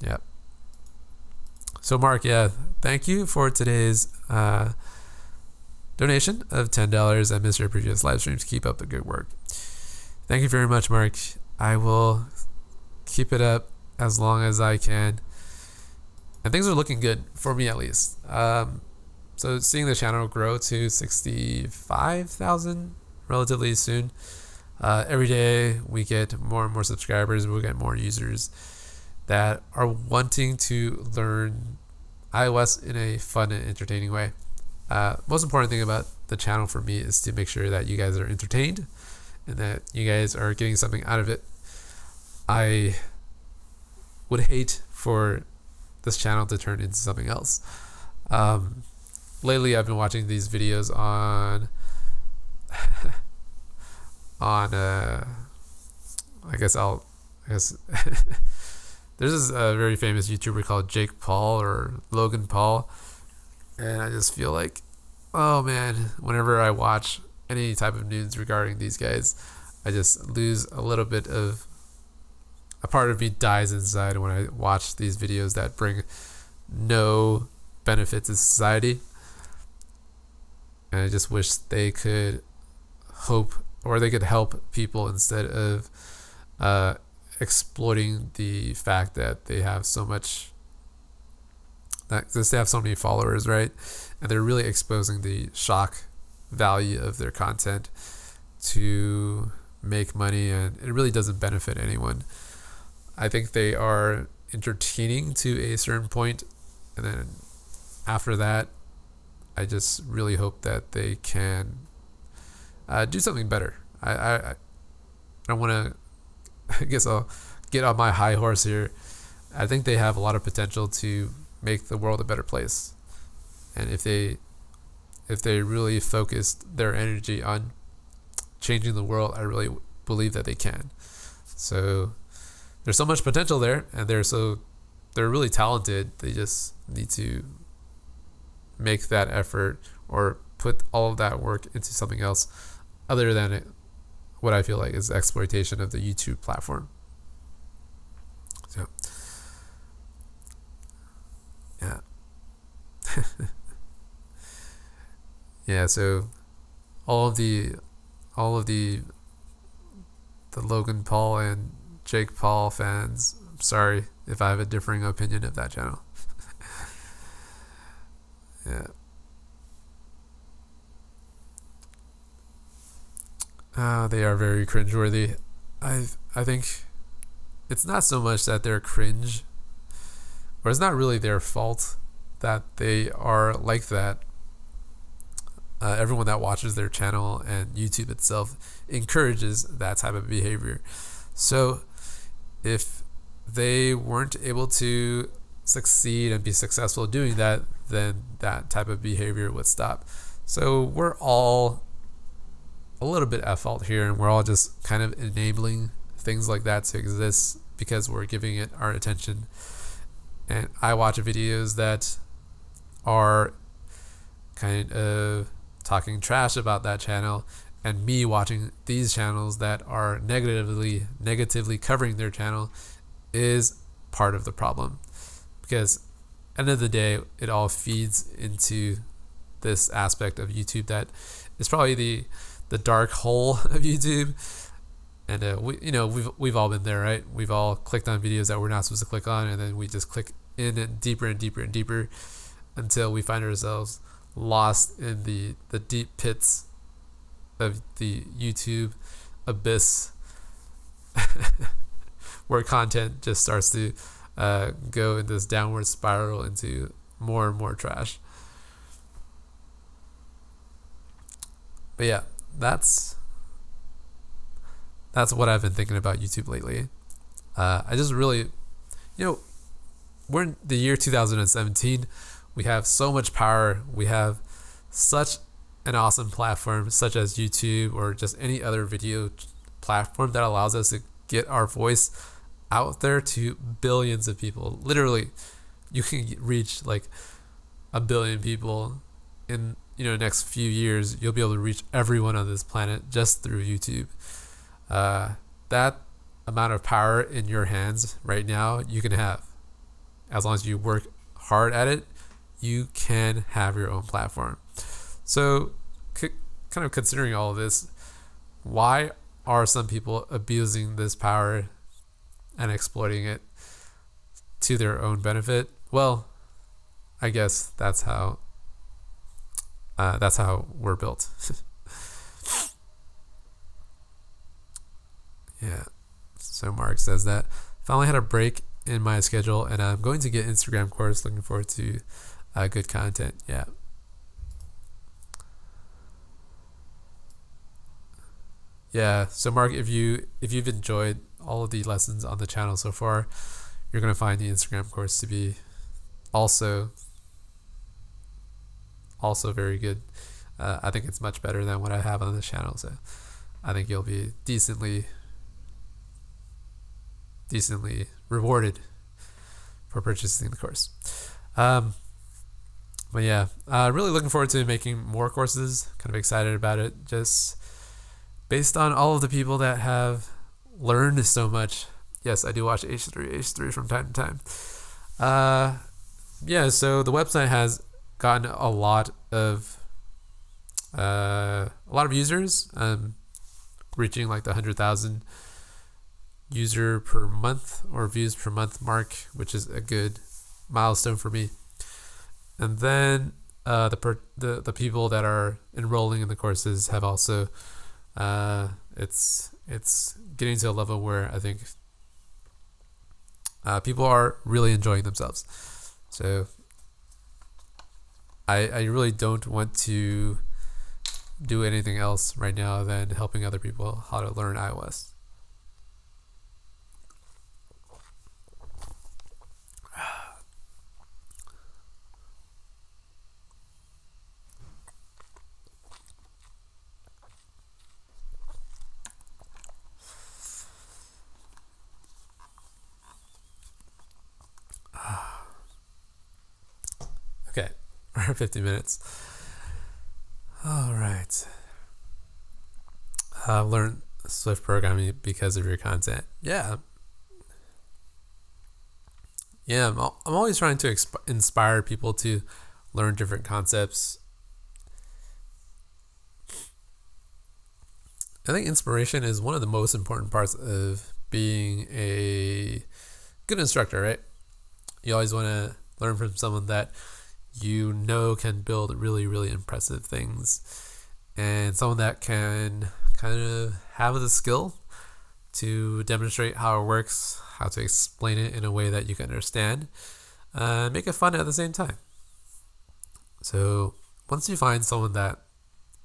Speaker 1: Yeah. So Mark, yeah, thank you for today's donation of $10. I missed your previous live streams. Keep up the good work. Thank you very much, Mark. I will keep it up as long as I can. And things are looking good for me, at least. So seeing the channel grow to 65,000 relatively soon. Every day we get more and more subscribers. We'll get more users that are wanting to learn iOS in a fun and entertaining way. Most important thing about the channel for me is to make sure that you guys are entertained and that you guys are getting something out of it. I would hate for this channel to turn into something else. Lately I've been watching these videos on I guess there's this very famous YouTuber called Jake Paul or Logan Paul, and I just feel like, oh man, whenever I watch any type of news regarding these guys, I just lose a little bit of, a part of me dies inside when I watch these videos that bring no benefit to society. And I just wish they could help people instead of exploiting the fact that they have so much, that they have so many followers, right? And they're really exposing the shock value of their content to make money, and it really doesn't benefit anyone. I think they are entertaining to a certain point, and then after that, I just really hope that they can do something better. I don't want to, I guess I'll get on my high horse here. I think they have a lot of potential to make the world a better place. And if they really focused their energy on changing the world, I really believe that they can. So there's so much potential there, and they're really talented. They just need to make that effort or put all of that work into something else other than what I feel like is exploitation of the YouTube platform. So yeah. Yeah, so all of the Logan Paul and Jake Paul fans, I'm sorry if I have a differing opinion of that channel. Yeah. They are very cringeworthy. I think it's not so much that they're cringe, or it's not really their fault that they are like that. Everyone that watches their channel and YouTube itself encourages that type of behavior. So if they weren't able to succeed and be successful doing that, then that type of behavior would stop. So we're all a little bit at fault here, and we're all just kind of enabling things like that to exist because we're giving it our attention. And I watch videos that are kind of talking trash about that channel, and me watching these channels that are negatively covering their channel is part of the problem, because end of the day it all feeds into this aspect of YouTube that is probably the dark hole of YouTube. And we've all been there, right? We've all clicked on videos that we're not supposed to click on, and then we just click in and deeper and deeper and deeper until we find ourselves lost in the deep pits of the YouTube abyss where content just starts to go in this downward spiral into more and more trash. But yeah, that's what I've been thinking about YouTube lately. I just really, we're in the year 2017. We have so much power. We have such an awesome platform such as YouTube or just any other video platform that allows us to get our voice out there to billions of people. Literally, you can reach like 1 billion people in next few years. You'll be able to reach everyone on this planet just through YouTube. That amount of power in your hands right now, you can have, as long as you work hard at it. You can have your own platform. So kind of considering all of this, why are some people abusing this power and exploiting it to their own benefit? Well, I guess that's how we're built. Yeah. So Mark says that finally had a break in my schedule, and I'm going to get Instagram course. Looking forward to good content. Yeah. Yeah. So Mark, if you've enjoyed all of the lessons on the channel so far, you're gonna find the Instagram course to be also very good. I think it's much better than what I have on this channel, so I think you'll be decently rewarded for purchasing the course. But yeah, really looking forward to making more courses. Kind of excited about it, just based on all of the people that have learned so much. Yes, I do watch H3 from time to time. Yeah, so the website has gotten a lot of users, reaching like the 100,000 user per month or views per month mark, which is a good milestone for me. And then the people that are enrolling in the courses have also it's getting to a level where I think people are really enjoying themselves. So I really don't want to do anything else right now than helping other people how to learn iOS. Okay, we're 50 minutes. All right. I've learned Swift programming because of your content. Yeah. Yeah, I'm always trying to inspire people to learn different concepts. I think inspiration is one of the most important parts of being a good instructor, right? You always want to learn from someone that you know can build really, really impressive things, and someone that can kind of have the skill to demonstrate how it works, how to explain it in a way that you can understand, make it fun at the same time. So once you find someone that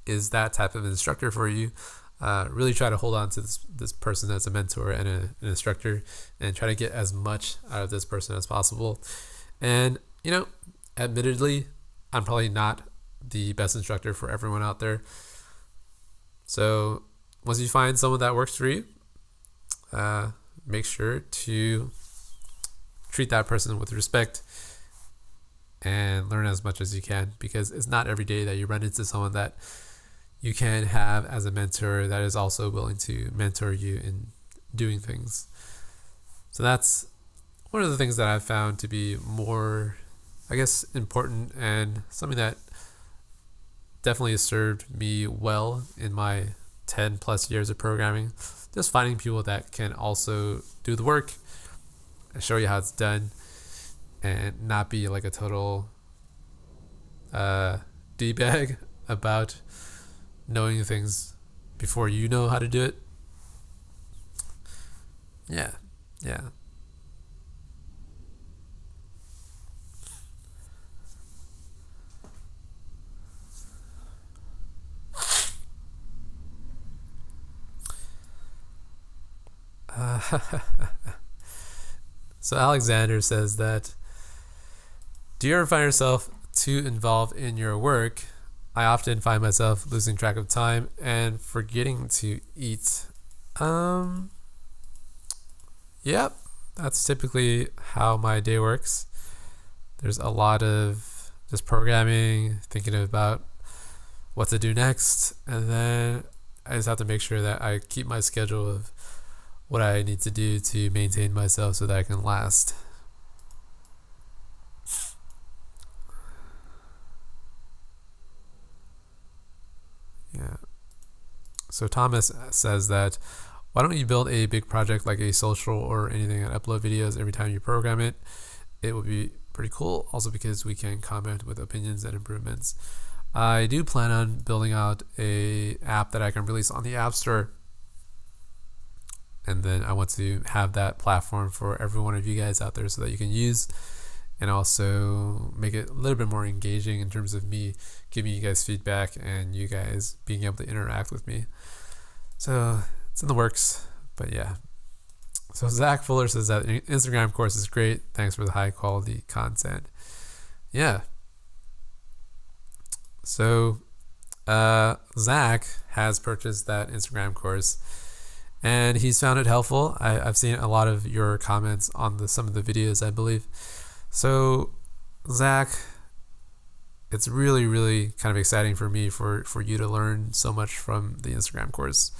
Speaker 1: is that type of instructor for you, really try to hold on to this person as a mentor and an instructor, and try to get as much out of this person as possible. And you know, admittedly, I'm probably not the best instructor for everyone out there. So once you find someone that works for you, make sure to treat that person with respect and learn as much as you can, because it's not every day that you run into someone that you can have as a mentor that is also willing to mentor you in doing things. So that's one of the things that I've found to be more, I guess, important, and something that definitely has served me well in my 10 plus years of programming. Just finding people that can also do the work and show you how it's done, and not be like a total D-bag about knowing things before you know how to do it. Yeah. So Alexander says that, do you ever find yourself too involved in your work? I often find myself losing track of time and forgetting to eat. Yep, that's typically how my day works. There's a lot of just programming, thinking about what to do next, and then I just have to make sure that I keep my schedule of what I need to do to maintain myself so that I can last. Yep, that's typically how my day works. There's a lot of just programming, thinking about what to do next, and then I just have to make sure that I keep my schedule of what I need to do to maintain myself so that I can last. Yeah. So Thomas says that, why don't you build a big project like a social or anything and upload videos every time you program it? It would be pretty cool. Also because we can comment with opinions and improvements. I do plan on building out a app that I can release on the App Store. And then I want to have that platform for every one of you guys out there so that you can use, and also make it a little bit more engaging in terms of me giving you guys feedback and you guys being able to interact with me. So it's in the works, but yeah. So Zach Fuller says that Instagram course is great. Thanks for the high quality content. Yeah. So Zach has purchased that Instagram course and he's found it helpful. I've seen a lot of your comments on some of the videos, I believe. So Zach, it's really, really kind of exciting for me for you to learn so much from the Instagram course.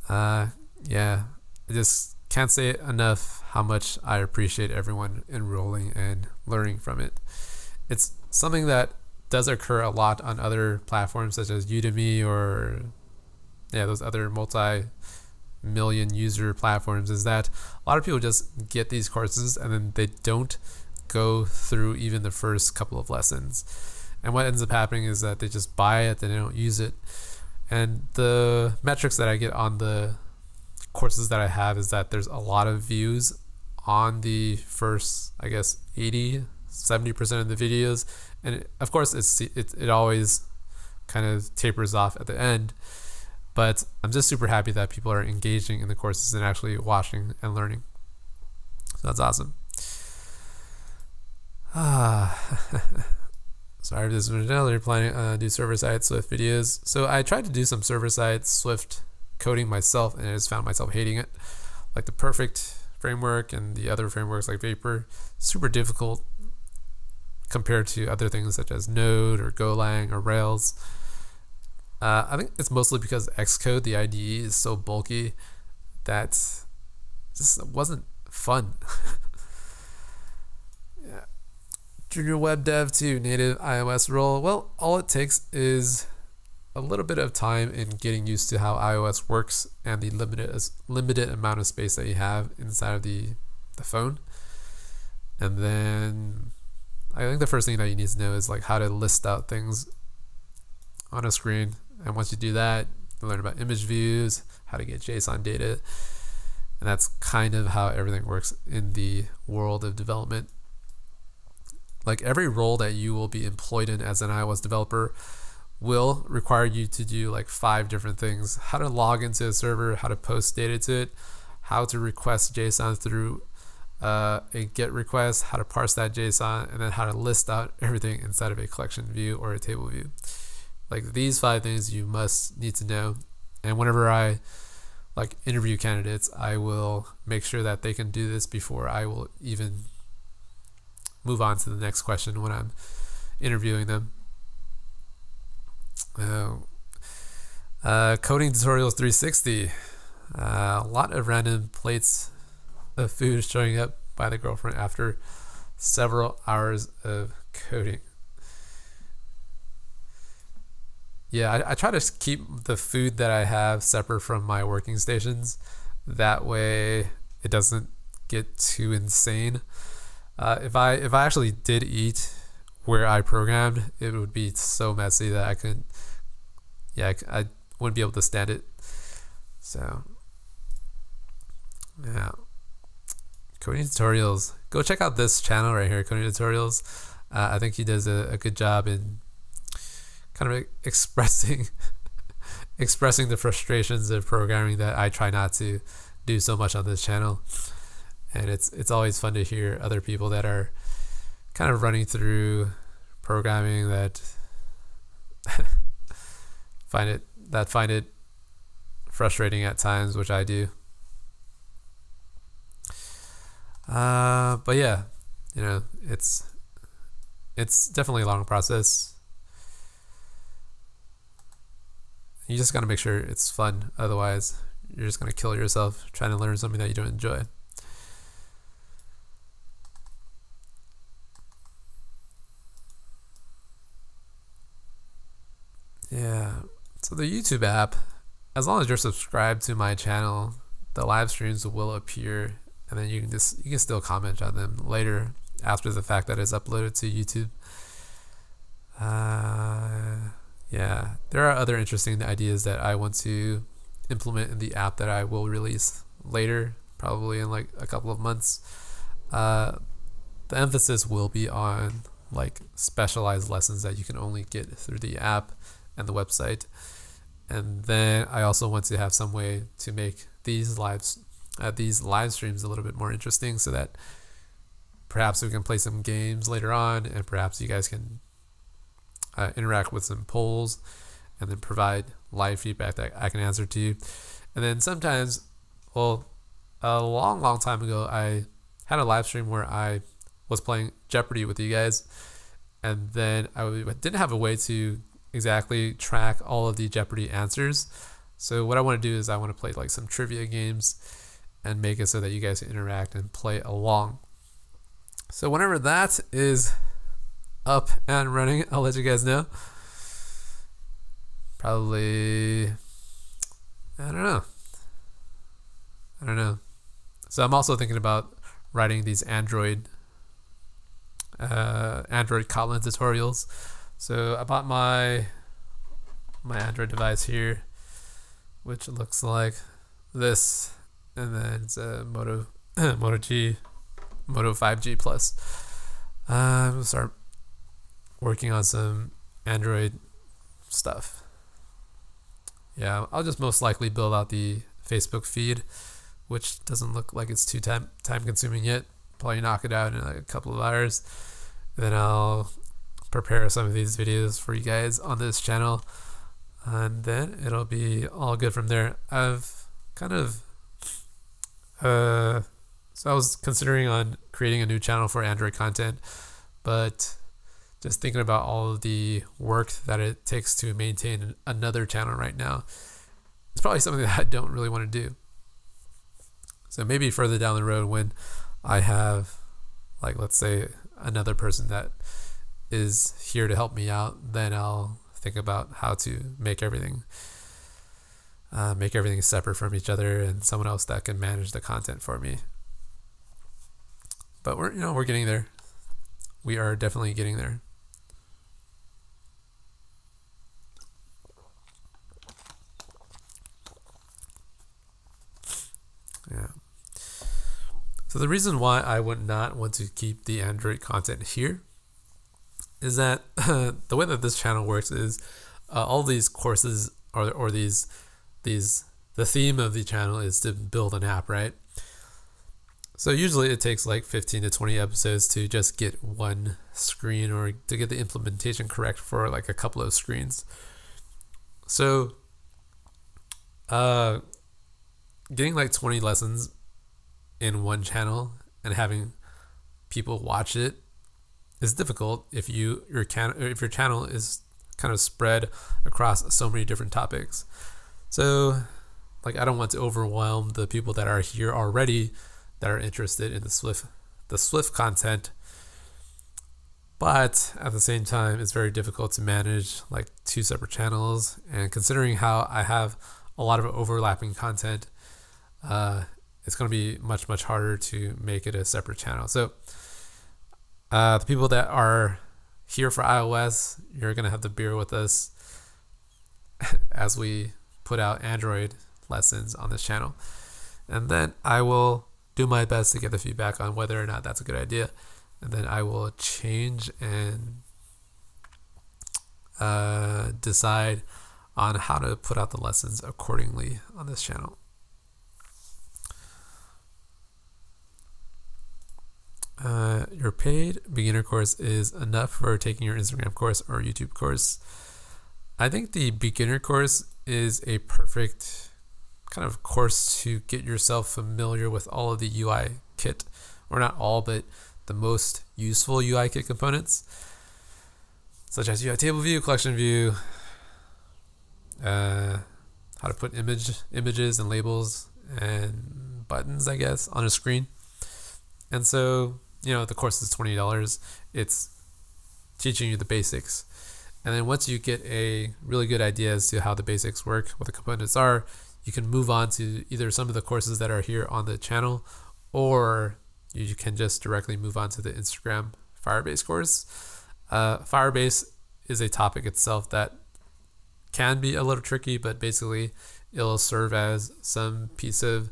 Speaker 1: Yeah, I just can't say enough how much I appreciate everyone enrolling and learning from it. It's something that does occur a lot on other platforms such as Udemy or those other multi-million user platforms, is that a lot of people just get these courses and then they don't go through even the first couple of lessons. And what ends up happening is that they just buy it and they don't use it. And the metrics that I get on the courses that I have is that there's a lot of views on the first, I guess, 80-70% of the videos, and of course it always kind of tapers off at the end. But I'm just super happy that people are engaging in the courses and actually watching and learning. So that's awesome. Sorry if this is you're planning to do server-side Swift videos. So I tried to do some server-side Swift coding myself and I just found myself hating it. Like the Perfect framework and the other frameworks like Vapor, super difficult compared to other things such as Node or Golang or Rails. I think it's mostly because Xcode, the IDE, is so bulky that just wasn't fun. Yeah. Junior web dev to native iOS role. Well, all it takes is a little bit of time in getting used to how iOS works and the limited amount of space that you have inside of the phone. And then I think the first thing that you need to know is like how to list out things on a screen. And once you do that, you learn about image views, how to get JSON data. And that's kind of how everything works in the world of development. Like every role that you will be employed in as an iOS developer will require you to do like 5 different things: how to log into a server, how to post data to it, how to request JSON through a GET request, how to parse that JSON, and then how to list out everything inside of a collection view or a table view. Like these 5 things you must need to know. And whenever I like interview candidates, I will make sure that they can do this before I will even move on to the next question when I'm interviewing them. Coding tutorials 360. A lot of random plates of food showing up by the girlfriend after several hours of coding. Yeah, I try to keep the food that I have separate from my working stations. That way it doesn't get too insane. If I actually did eat where I programmed, it would be so messy that I wouldn't be able to stand it. So yeah, coding tutorials. Go check out this channel right here, Coding Tutorials. I think he does a good job in kind of expressing the frustrations of programming that I try not to do so much on this channel. And it's always fun to hear other people that are kind of running through programming that find it frustrating at times, which I do. But yeah, you know, it's definitely a long process. You just gotta make sure it's fun, otherwise you're just gonna kill yourself trying to learn something that you don't enjoy. Yeah, so the YouTube app as long as you're subscribed to my channel, the live streams will appear, and then you can still comment on them later after the fact that it's uploaded to YouTube. Yeah, there are other interesting ideas that I want to implement in the app that I will release later, probably in like a couple of months. The emphasis will be on like specialized lessons that you can only get through the app and the website. And then I also want to have some way to make these live streams a little bit more interesting, so that perhaps we can play some games later on, and perhaps you guys can interact with some polls and then provide live feedback that I can answer to you. And then sometimes, well, a long time ago, I had a live stream where I was playing Jeopardy with you guys, and then I didn't have a way to exactly track all of the Jeopardy answers. So what I want to do is I want to play like some trivia games and make it so that you guys can interact and play along. So whenever that is up and running, I'll let you guys know. Probably, I don't know. So I'm also thinking about writing these Android Kotlin tutorials. So I bought my Android device here, which looks like this, and then it's a Moto 5G Plus. I'm gonna start working on some Android stuff. Yeah, I'll just most likely build out the Facebook feed, which doesn't look like it's too time consuming yet. Probably knock it out in like a couple of hours. Then I'll prepare some of these videos for you guys on this channel, and then it'll be all good from there. I've kind of so I was considering on creating a new channel for Android content, but just thinking about all of the work that it takes to maintain another channel right now, it's probably something that I don't really want to do. So maybe further down the road, when I have, like, let's say another person that is here to help me out, then I'll think about how to make everything separate from each other, and someone else that can manage the content for me. But we're getting there. We are definitely getting there. Yeah. So the reason why I would not want to keep the Android content here is that the way that this channel works is all these courses or the theme of the channel is to build an app, right? So usually it takes like 15 to 20 episodes to just get one screen, or to get the implementation correct for like a couple of screens. So getting like 20 lessons in one channel and having people watch it is difficult if your channel is kind of spread across so many different topics. So like, I don't want to overwhelm the people that are here already that are interested in the Swift content, but at the same time, it's very difficult to manage like two separate channels. And considering how I have a lot of overlapping content, it's going to be much harder to make it a separate channel. So the people that are here for iOS, you're going to have to bear with us as we put out Android lessons on this channel. And then I will do my best to get the feedback on whether or not that's a good idea. And then I will change and decide on how to put out the lessons accordingly on this channel. Your paid beginner course is enough for taking your Instagram course or YouTube course. I think the beginner course is a perfect kind of course to get yourself familiar with all of the UI kit, or not all, but the most useful UI kit components, such as UI table view, collection view, how to put images and labels and buttons, I guess, on a screen. And so, the course is $20. It's teaching you the basics. And then once you get a really good idea as to how the basics work, what the components are, you can move on to either some of the courses that are here on the channel, or you can just directly move on to the Instagram Firebase course. Firebase is a topic itself that can be a little tricky, but basically it'll serve as some piece of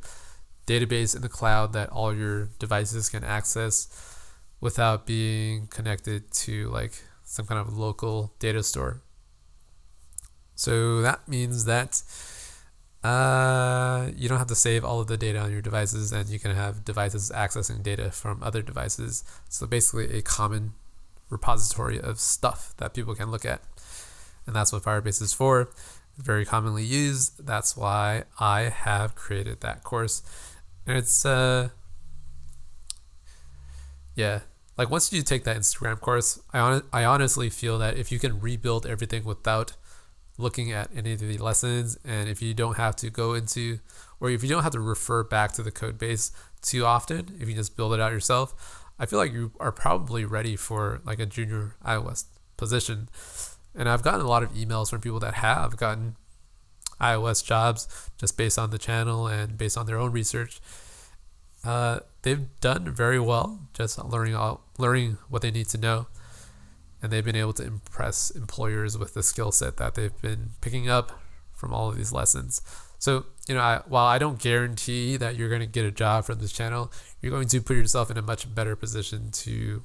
Speaker 1: database in the cloud that all your devices can access without being connected to like some kind of local data store. So that means that you don't have to save all of the data on your devices, and you can have devices accessing data from other devices. So basically a common repository of stuff that people can look at. And that's what Firebase is for. Very commonly used. That's why I have created that course. And it's, yeah, like once you take that Instagram course, I honestly feel that if you can rebuild everything without looking at any of the lessons, and if you don't have to go into, or if you don't have to refer back to the code base too often, if you just build it out yourself, I feel like you are probably ready for like a junior iOS position. And I've gotten a lot of emails from people that have gotten iOS jobs just based on the channel and based on their own research. They've done very well just learning what they need to know, and they've been able to impress employers with the skill set that they've been picking up from all of these lessons. So, you know, while I don't guarantee that you're going to get a job from this channel, you're going to put yourself in a much better position to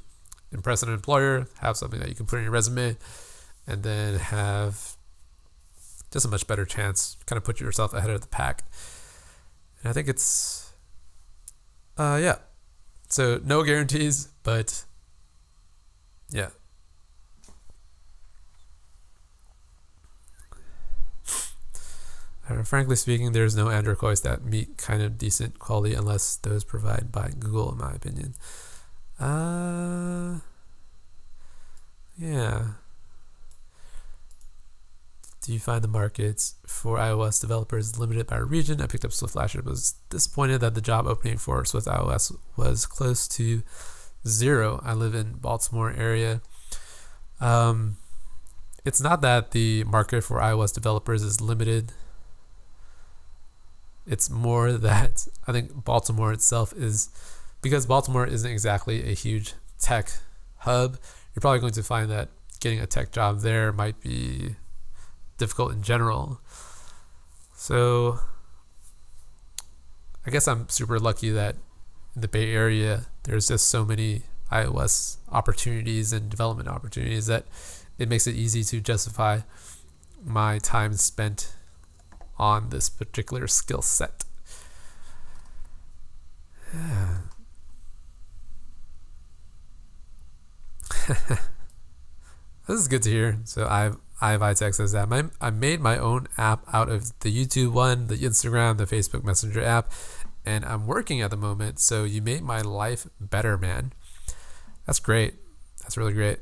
Speaker 1: impress an employer, have something that you can put in your resume, and then have just a much better chance, kind of put yourself ahead of the pack. And I think it's, yeah. So no guarantees, but yeah. Frankly speaking, there's no Android course that meet kind of decent quality unless those provided by Google, in my opinion. Yeah. Do you find the markets for iOS developers limited by region? I picked up Swift last year, but was disappointed that the job opening for Swift iOS was close to 0. I live in Baltimore area. It's not that the market for iOS developers is limited. It's more that I think Baltimore itself is, because Baltimore isn't exactly a huge tech hub, you're probably going to find that getting a tech job there might be difficult in general. So I guess I'm super lucky that in the Bay Area there's just so many iOS opportunities and development opportunities that it makes it easy to justify my time spent on this particular skill set. Yeah. This is good to hear. So I have iText as app. I made my own app out of the YouTube one, the Instagram, the Facebook Messenger app, and I'm working at the moment. So you made my life better, man. That's great. That's really great.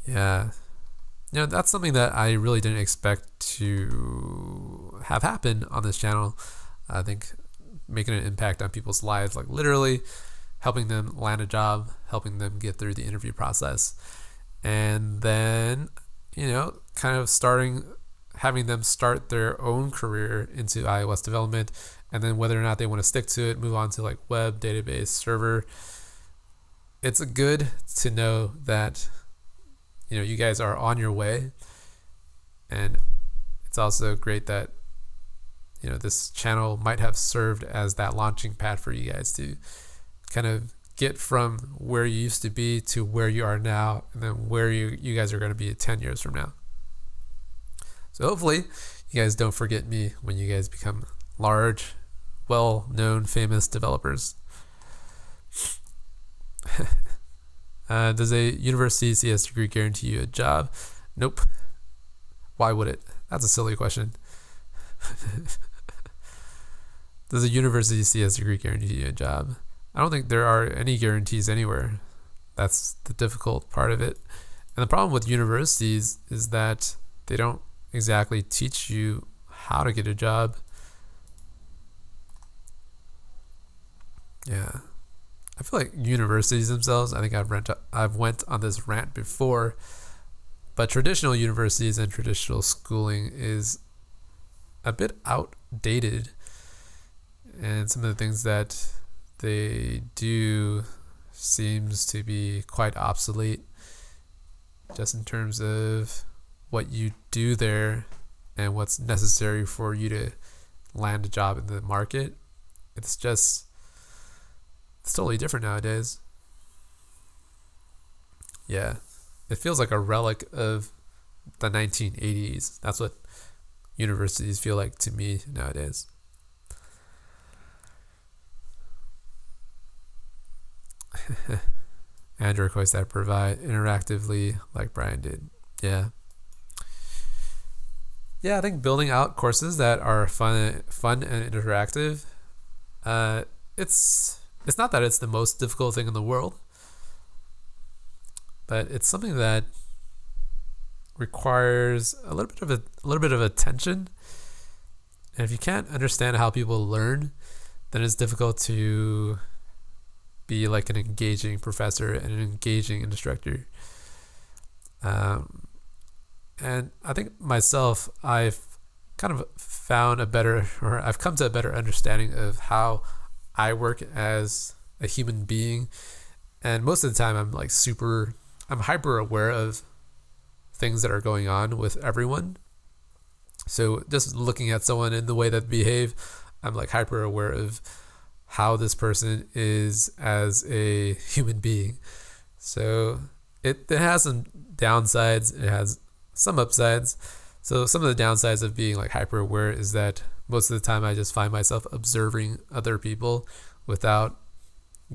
Speaker 1: Yeah. You know, that's something that I really didn't expect to have happen on this channel. I think making an impact on people's lives, like literally helping them land a job, helping them get through the interview process, and then, you know, kind of having them start their own career into iOS development, and then whether or not they want to stick to it, move on to like web, database, server. It's good to know that, you know, you guys are on your way, and it's also great that, you know, this channel might have served as that launching pad for you guys to kind of get from where you used to be to where you are now, and then where you guys are going to be 10 years from now. So hopefully you guys don't forget me when you guys become large, well-known, famous developers. Does a university CS degree guarantee you a job? Nope. Why would it? That's a silly question. Does a university CS degree guarantee you a job? I don't think there are any guarantees anywhere. That's the difficult part of it. And the problem with universities is that they don't exactly teach you how to get a job. Yeah. I feel like universities themselves, I think I've went on this rant before, but traditional universities and traditional schooling is a bit outdated, and some of the things that they do seems to be quite obsolete, just in terms of what you do there and what's necessary for you to land a job in the market. It's totally different nowadays. Yeah, it feels like a relic of the 1980s. That's what universities feel like to me nowadays. Android courses that provide interactively like Brian did. Yeah. Yeah, I think building out courses that are fun and interactive, it's not that it's the most difficult thing in the world, but it's something that requires a little bit of attention. And if you can't understand how people learn, then it's difficult to be like an engaging professor and an engaging instructor. And I think myself, I've kind of I've come to a better understanding of how I work as a human being. And most of the time I'm hyper aware of things that are going on with everyone. So just looking at someone in the way that they behave, I'm like hyper aware of how this person is as a human being. So it has some downsides, it has some upsides. So some of the downsides of being like hyper aware is that most of the time I just find myself observing other people without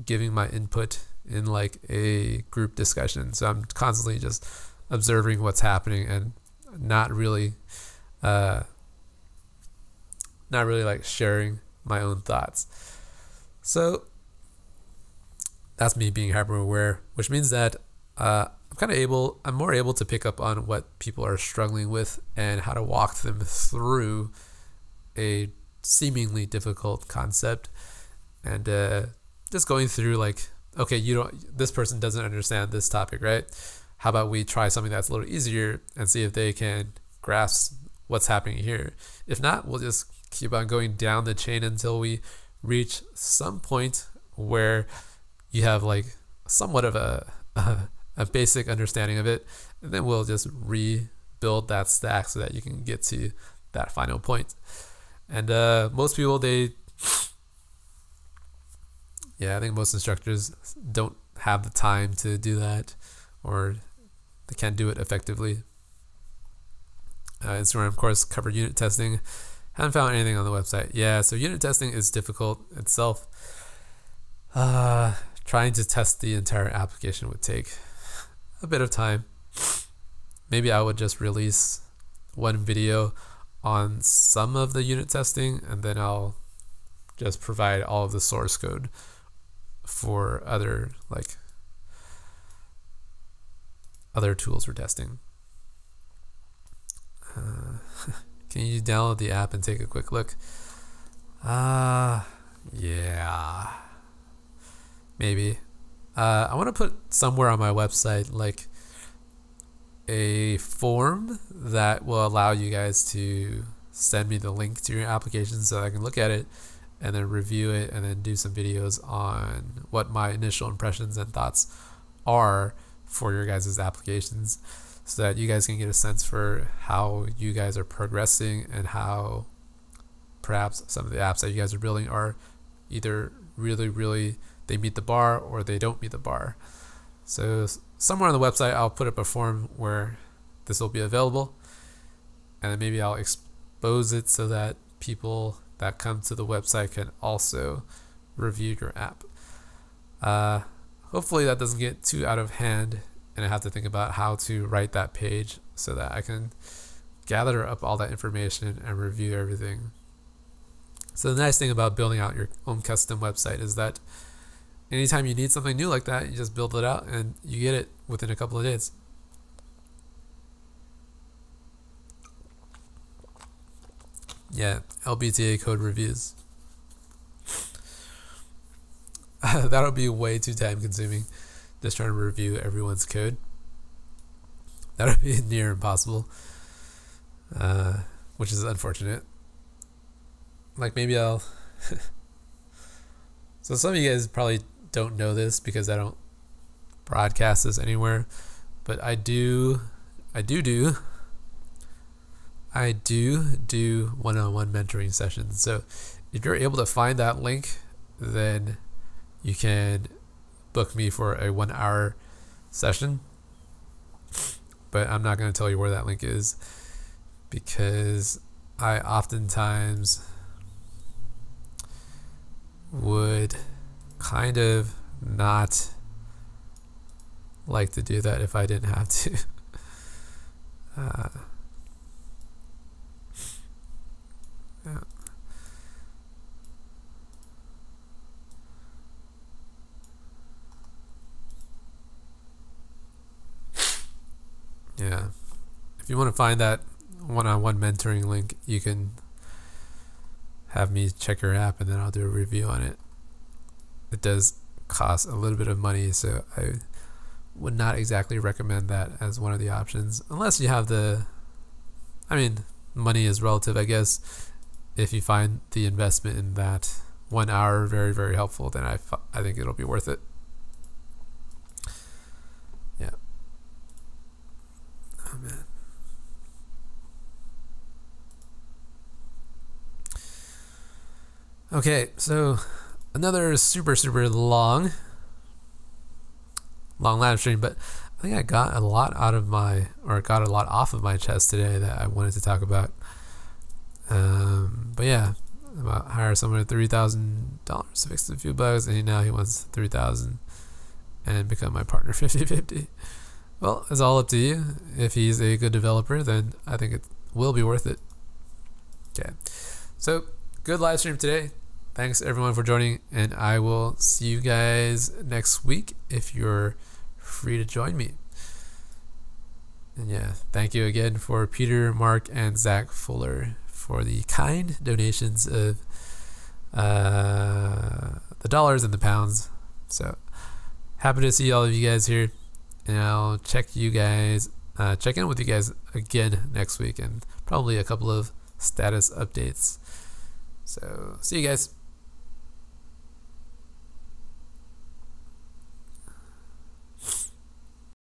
Speaker 1: giving my input in like a group discussion. So I'm constantly just observing what's happening and not really like sharing my own thoughts. So that's me being hyper aware, which means that I'm more able to pick up on what people are struggling with and how to walk them through a seemingly difficult concept, and just going through like, okay, this person doesn't understand this topic, right? How about we try something that's a little easier and see if they can grasp what's happening here. If not, we'll just keep on going down the chain until we reach some point where you have like somewhat of a basic understanding of it, and then we'll just rebuild that stack so that you can get to that final point. And most people, I think most instructors don't have the time to do that, or they can't do it effectively. Instagram, of course, covered unit testing. Haven't found anything on the website. Yeah, so unit testing is difficult itself. Trying to test the entire application would take a bit of time. Maybe I would just release one video on some of the unit testing, and then I'll just provide all of the source code for other tools for testing. Can you download the app and take a quick look? Yeah, maybe. I want to put somewhere on my website like a form that will allow you guys to send me the link to your application so I can look at it and then review it and then do some videos on what my initial impressions and thoughts are for your guys' applications, so that you guys can get a sense for how you guys are progressing and how perhaps some of the apps that you guys are building are either really they meet the bar or they don't meet the bar. So somewhere on the website I'll put up a form where this will be available, and then maybe I'll expose it so that people that come to the website can also review your app. Hopefully that doesn't get too out of hand and I have to think about how to write that page so that I can gather up all that information and review everything. So the nice thing about building out your own custom website is that anytime you need something new like that, you just build it out and you get it within a couple of days. Yeah, LBTA code reviews. That'll be way too time consuming, just trying to review everyone's code. That'll be near impossible, which is unfortunate. Like maybe I'll so some of you guys probably don't know this because I don't broadcast this anywhere, but I do one-on-one mentoring sessions. So if you're able to find that link, then you can book me for a 1 hour session. But I'm not going to tell you where that link is because I oftentimes would kind of not like to do that if I didn't have to. Yeah. Yeah. If you want to find that one-on-one mentoring link, you can have me check your app and then I'll do a review on it. It does cost a little bit of money, so I would not exactly recommend that as one of the options unless you have money is relative, I guess. If you find the investment in that 1 hour very, very helpful, then I think it'll be worth it. Yeah. Oh man. Okay, so another super long live stream, but I think I got a lot off of my chest today that I wanted to talk about. But yeah, about hire someone at $3,000 to fix a few bugs, and now he wants $3,000 and become my partner 50-50. Well, it's all up to you. If he's a good developer, then I think it will be worth it. Okay, so good live stream today. Thanks everyone for joining, and I will see you guys next week if you're free to join me. And yeah, thank you again for Peter, Mark, and Zach Fuller for the kind donations of the dollars and the pounds. So happy to see all of you guys here, and I'll check in with you guys again next week, and probably a couple of status updates. So see you guys.